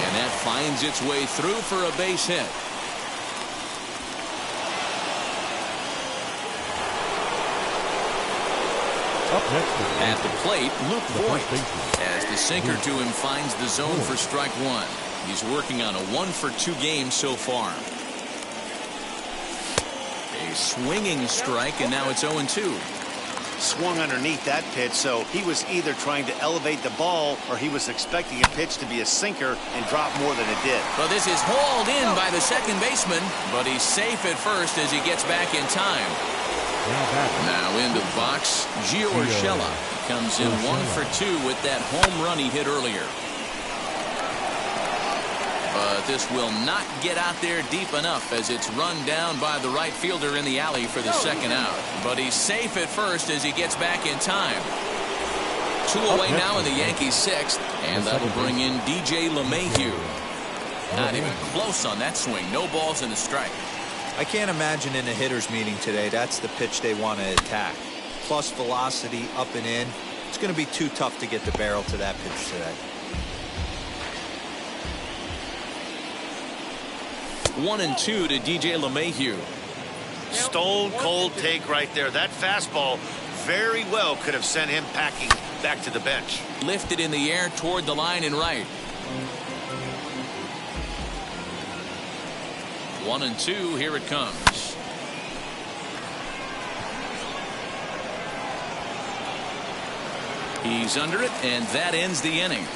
And that finds its way through for a base hit. At the plate, Luke Voigt, as the sinker to him finds the zone for strike 1. He's working on a 1-for-2 game so far. A swinging strike, and now it's 0-2. swung underneath that pitch, so he was either trying to elevate the ball or he was expecting a pitch to be a sinker and drop more than it did. Well, this is hauled in by the second baseman, but he's safe at first as he gets back in time. Now into the box, Gio Urshela comes in 1 for 2 with that home run he hit earlier. But this will not get out there deep enough as it's run down by the right fielder in the alley for the second out. But he's safe at first as he gets back in time. 2 away now in the Yankees' 6th, and that'll bring in DJ LeMahieu. Not even close on that swing. No balls in the strike. I can't imagine in a hitter's meeting today that's the pitch they want to attack. Plus velocity up and in. It's going to be too tough to get the barrel to that pitch today. 1-2 to DJ LeMahieu. Stone cold take right there. That fastball very well could have sent him packing back to the bench. Lifted in the air toward the line and right. 1-2. Here it comes. He's under it, and that ends the inning.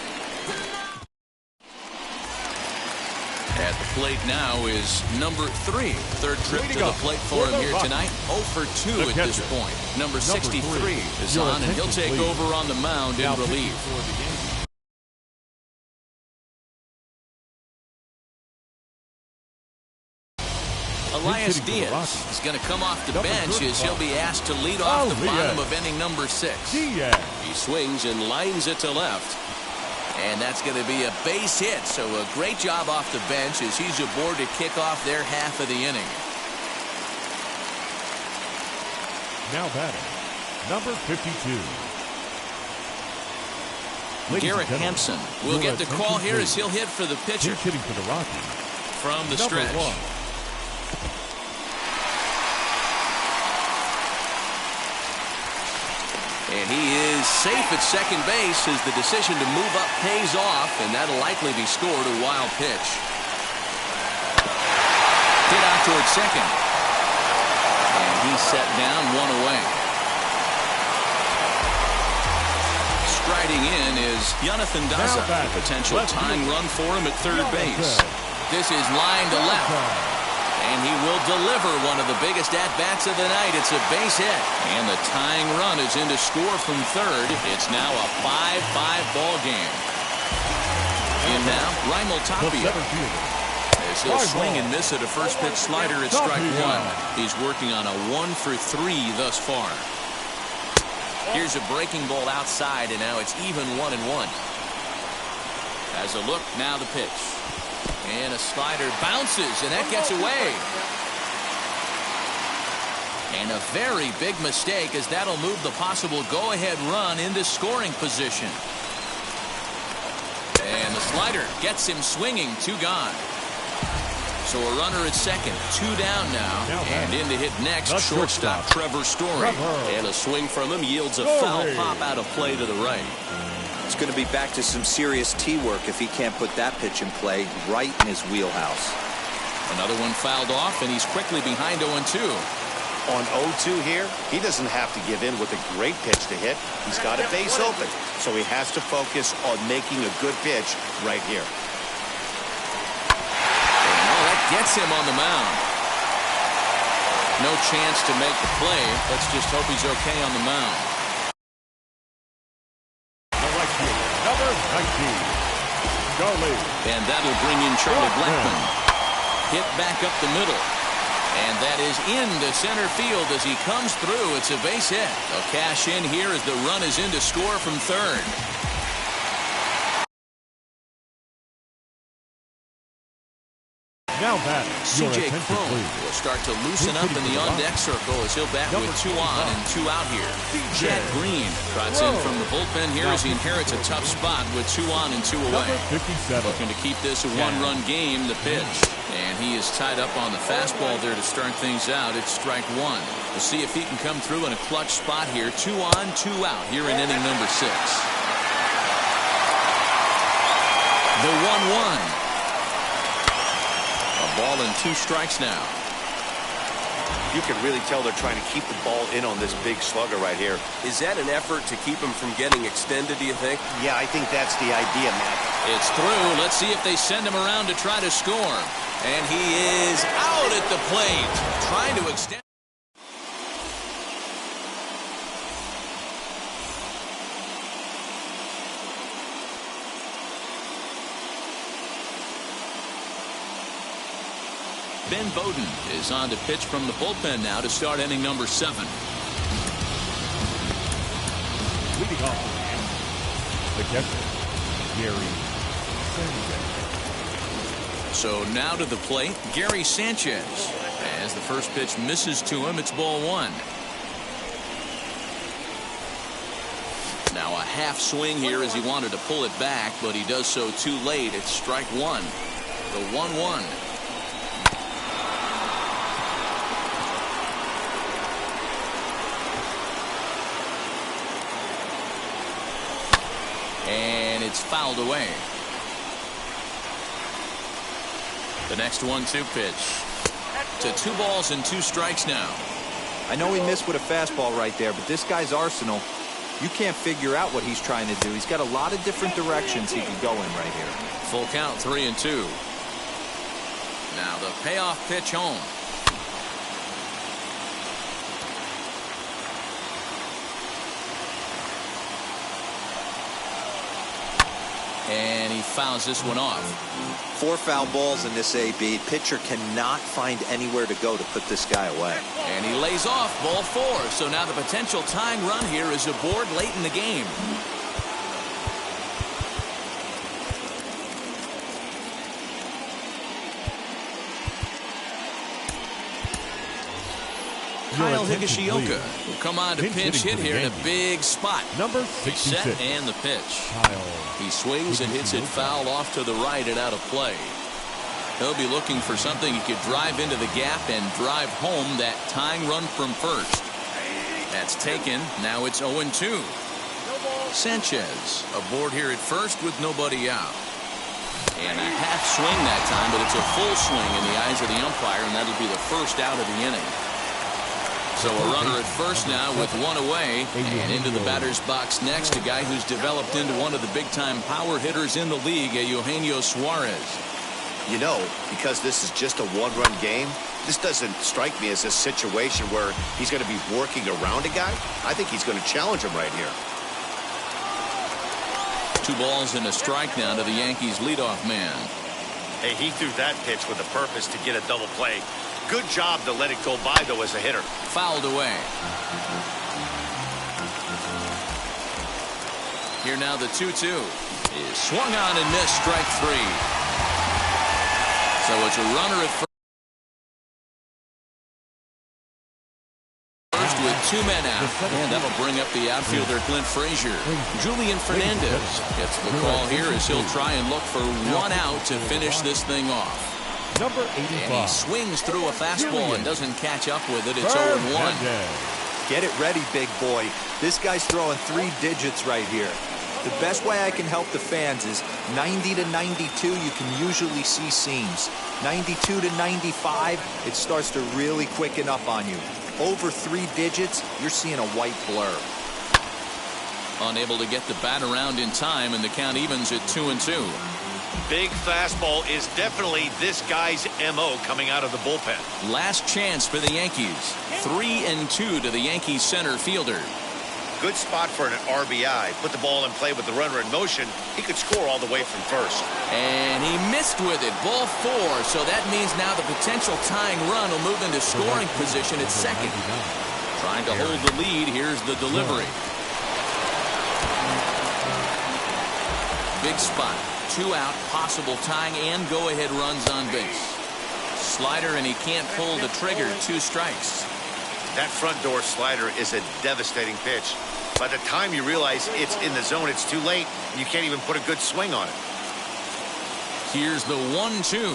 At the plate now is number 3. Third trip to the plate for him here tonight. 0 for 2 at this point. Number 63 is on, and he'll take over on the mound in relief. Elias Diaz is going to come off the bench as he'll be asked to lead off the bottom of inning number 6. He swings and lines it to left. And that's going to be a base hit. So a great job off the bench as he's aboard to kick off their half of the inning. Now batting, number 52. Garrett Hampson will get the call here as he'll hit for the pitcher. Hitting for the Rockies. From the stretch. And he is safe at second base as the decision to move up pays off, and that'll likely be scored a wild pitch. Hit out towards second. And he's set down 1 away. Striding in is Jonathan Daza. A potential tying run for him at third base. This is line to left. And he will deliver one of the biggest at-bats of the night. It's a base hit. And the tying run is in to score from third. It's now a 5-5 ball game. And now, Raimel Tapia. As he'll swing and miss at a first pitch slider at strike 1. He's working on a 1 for 3 thus far. Here's a breaking ball outside, and now it's even 1-1. As a look, now the pitch. And a slider bounces, and that gets away. And a very big mistake, as that'll move the possible go-ahead run into scoring position. And the slider gets him swinging. 2 gone. So a runner at second. 2 down now. And in to hit next, shortstop Trevor Story. And a swing from him yields a foul pop out of play to the right. It's going to be back to some serious tee work if he can't put that pitch in play right in his wheelhouse. Another one fouled off, and he's quickly behind 0-2. On 0-2 here, he doesn't have to give in with a great pitch to hit. He's got a base open, so he has to focus on making a good pitch right here. And that gets him on the mound. No chance to make the play. Let's just hope he's okay on the mound. Number 19, Charlie. And that'll bring in Charlie Blackmon. Hit back up the middle. And that is into center field as he comes through. It's a base hit. They'll cash in here as the run is in to score from third. Now batting, C.J. Cron will start to loosen up in the on-deck circle as he'll bat with 2 on and 2 out here. Chad Green trots in from the bullpen here as he inherits a tough spot with 2 on and 2 away. Looking to keep this a 1-run game, the pitch. And he is tied up on the fastball there to start things out. It's strike 1. We'll see if he can come through in a clutch spot here. 2 on, 2 out here in inning number 6. The 1-1. A ball and 2 strikes now. You can really tell they're trying to keep the ball in on this big slugger right here. Is that an effort to keep him from getting extended, do you think? Yeah, I think that's the idea, Matt. It's through. Let's see if they send him around to try to score. And he is out at the plate, trying to extend. Ben Bowden is on to pitch from the bullpen now to start inning number 7. Leading off, the catcher, Gary Sanchez. So now to the plate, Gary Sanchez. As the first pitch misses to him, it's ball 1. Now a half swing here as he wanted to pull it back, but he does so too late. It's strike 1. The 1-1. And it's fouled away. The next 1-2 pitch. To 2 balls and 2 strikes now. I know he missed with a fastball right there, but this guy's arsenal, you can't figure out what he's trying to do. He's got a lot of different directions he could go in right here. Full count, 3-2. Now the payoff pitch home. And he fouls this one off. 4 foul balls in this AB. Pitcher cannot find anywhere to go to put this guy away. And he lays off ball 4. So now the potential tying run here is aboard late in the game. Kyle Higashioka will come on to pinch hit here in a big spot. Number 66. Set and the pitch. Kyle. He swings and hits it foul off to the right and out of play. He'll be looking for something he could drive into the gap and drive home that tying run from first. That's taken. Now it's 0-2. Sanchez aboard here at first with nobody out. And a half swing that time, but it's a full swing in the eyes of the umpire, and that'll be the first out of the inning. So a runner at first now with 1 away, and into the batter's box next, a guy who's developed into one of the big-time power hitters in the league, Eugenio Suarez. You know, because this is just a 1-run game, this doesn't strike me as a situation where he's going to be working around a guy. I think he's going to challenge him right here. 2 balls and a strike now to the Yankees leadoff man. Hey, he threw that pitch with a purpose to get a double play. Good job to let it go by, though, as a hitter. Fouled away. Here now the 2-2 is swung on and missed, strike 3. So it's a runner at first with 2 men out, and that'll bring up the outfielder Clint Frazier. Julian Fernandez gets the call here as he'll try and look for 1 out to finish this thing off. Number 85. And he swings through a fastball and doesn't catch up with it. It's 0-1. Get it ready, big boy. This guy's throwing 3 digits right here. The best way I can help the fans is 90 to 92, you can usually see seams. 92 to 95, it starts to really quicken up on you. Over 3 digits, you're seeing a white blur. Unable to get the bat around in time, and the count evens at 2-2. Big fastball is definitely this guy's M.O. coming out of the bullpen. Last chance for the Yankees. 3-2 to the Yankees center fielder. Good spot for an RBI. Put the ball in play with the runner in motion. He could score all the way from first. And he missed with it. Ball 4. So that means now the potential tying run will move into scoring position at second. Trying to hold the lead. Here's the delivery. Big spot. 2 out. Possible tying and go-ahead runs on base. Slider, and he can't pull the trigger. 2 strikes. That front door slider is a devastating pitch. By the time you realize it's in the zone, it's too late. You can't even put a good swing on it. Here's the 1-2.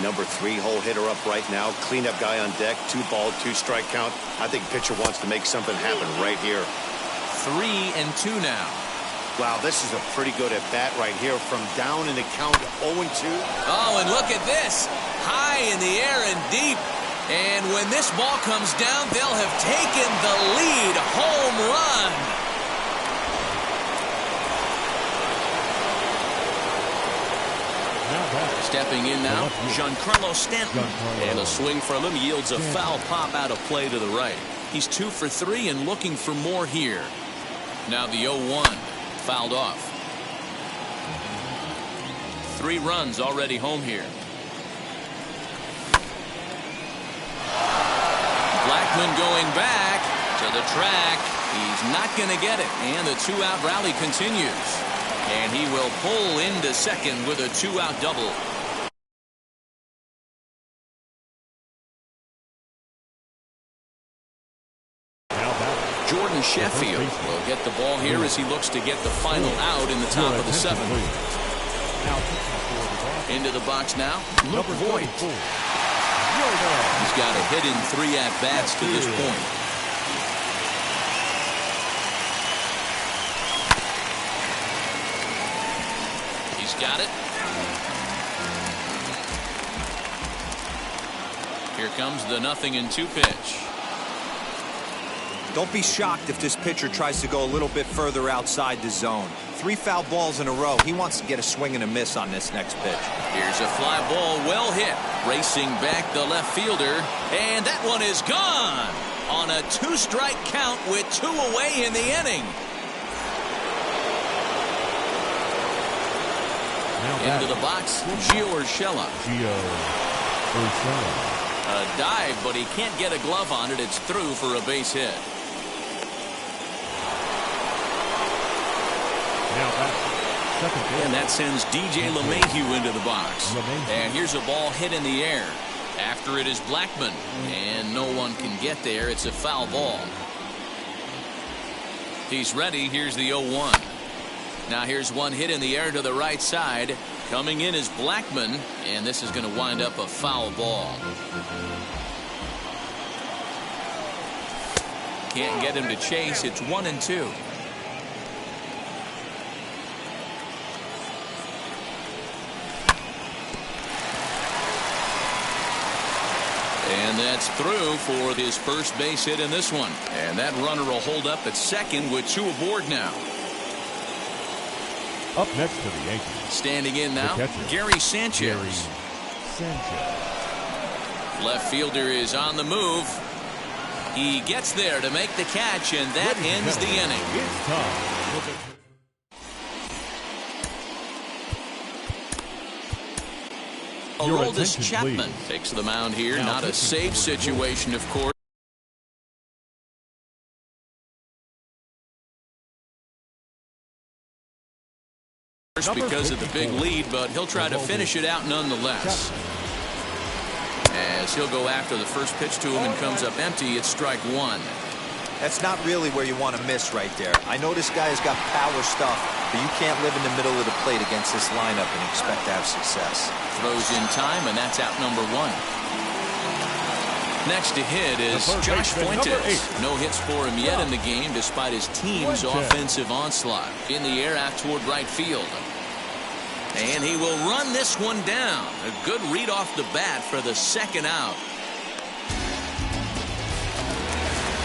Number 3 hole hitter up right now. Cleanup guy on deck. 2 ball, 2 strike count. I think pitcher wants to make something happen right here. 3-2 now. Wow, this is a pretty good at bat right here from down in the count 0-2. Oh, and look at this. high in the air and deep. And when this ball comes down, they'll have taken the lead. Home run. Stepping in now, Giancarlo Stanton. And a swing from him yields a foul pop out of play to the right. He's 2 for 3 and looking for more here. Now the 0-1, fouled off. 3 runs already home here. Blackmon going back to the track. He's not going to get it. And the 2-out rally continues. And he will pull into second with a 2-out double. Jordan Sheffield will get the ball here as he looks to get the final out in the top of the 7th. Into the box now, Luke Voit. He's got a hit in 3 at-bats to this point. He's got it. Here comes the 0-2 pitch. Don't be shocked if this pitcher tries to go a little bit further outside the zone. 3 foul balls in a row. He wants to get a swing and a miss on this next pitch. Here's a fly ball, well hit. Racing back the left fielder. And that one is gone on a 2-strike count with 2 away in the inning. Into the box, Gio Urshela. A dive, but he can't get a glove on it. It's through for a base hit. And that sends DJ LeMahieu into the box. And here's a ball hit in the air. After it is Blackmon. And no one can get there. It's a foul ball. He's ready. Here's the 0-1. Now here's one hit in the air to the right side. Coming in is Blackmon. And this is going to wind up a foul ball. Can't get him to chase. It's 1-2. And that's through for his first base hit in this one. And that runner will hold up at second with 2 aboard now. Up next to the Yankees. Standing in now, Gary Sanchez. Left fielder is on the move. He gets there to make the catch, and that ends the inning. It's time. Aroldis Chapman takes the mound here. Not a safe situation, of course. Because of the big lead, but he'll try to finish it out nonetheless. As he'll go after the first pitch to him and comes up empty, it's strike 1. That's not really where you want to miss right there. I know this guy has got power stuff, but you can't live in the middle of the plate against this lineup and expect to have success. Throws in time, and that's out number 1. Next to hit is Josh Fuentes. No hits for him yet in the game, despite his team's offensive onslaught. In the air out toward right field. And he will run this one down. A good read off the bat for the second out.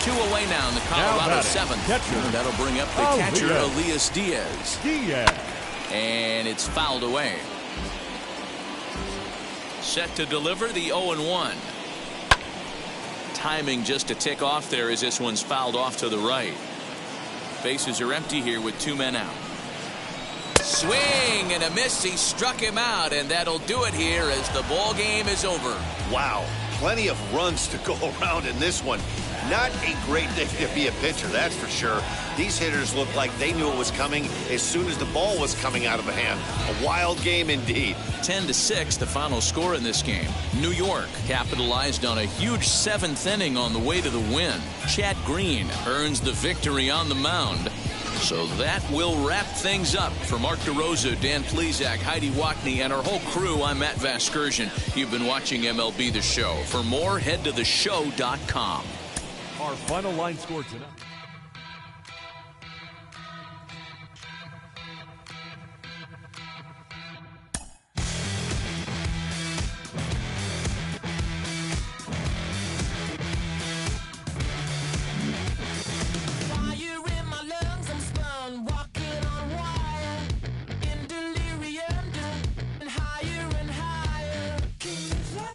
2 away now in the Colorado 7th. That'll bring up the catcher, Elias Diaz. And it's fouled away. Set to deliver the 0-1. Timing just a tick off there as this one's fouled off to the right. Bases are empty here with 2 men out. Swing and a miss. He struck him out, and that'll do it here as the ball game is over. Wow, plenty of runs to go around in this one. Not a great day to be a pitcher, that's for sure. These hitters look like they knew it was coming as soon as the ball was coming out of the hand. A wild game indeed. 10-6, the final score in this game. New York capitalized on a huge 7th inning on the way to the win. Chad Green earns the victory on the mound. So that will wrap things up. For Mark DeRosa, Dan Plesac, Heidi Watney, and our whole crew, I'm Matt Vasgersian. You've been watching MLB The Show. For more, head to theshow.com. Our final line score tonight.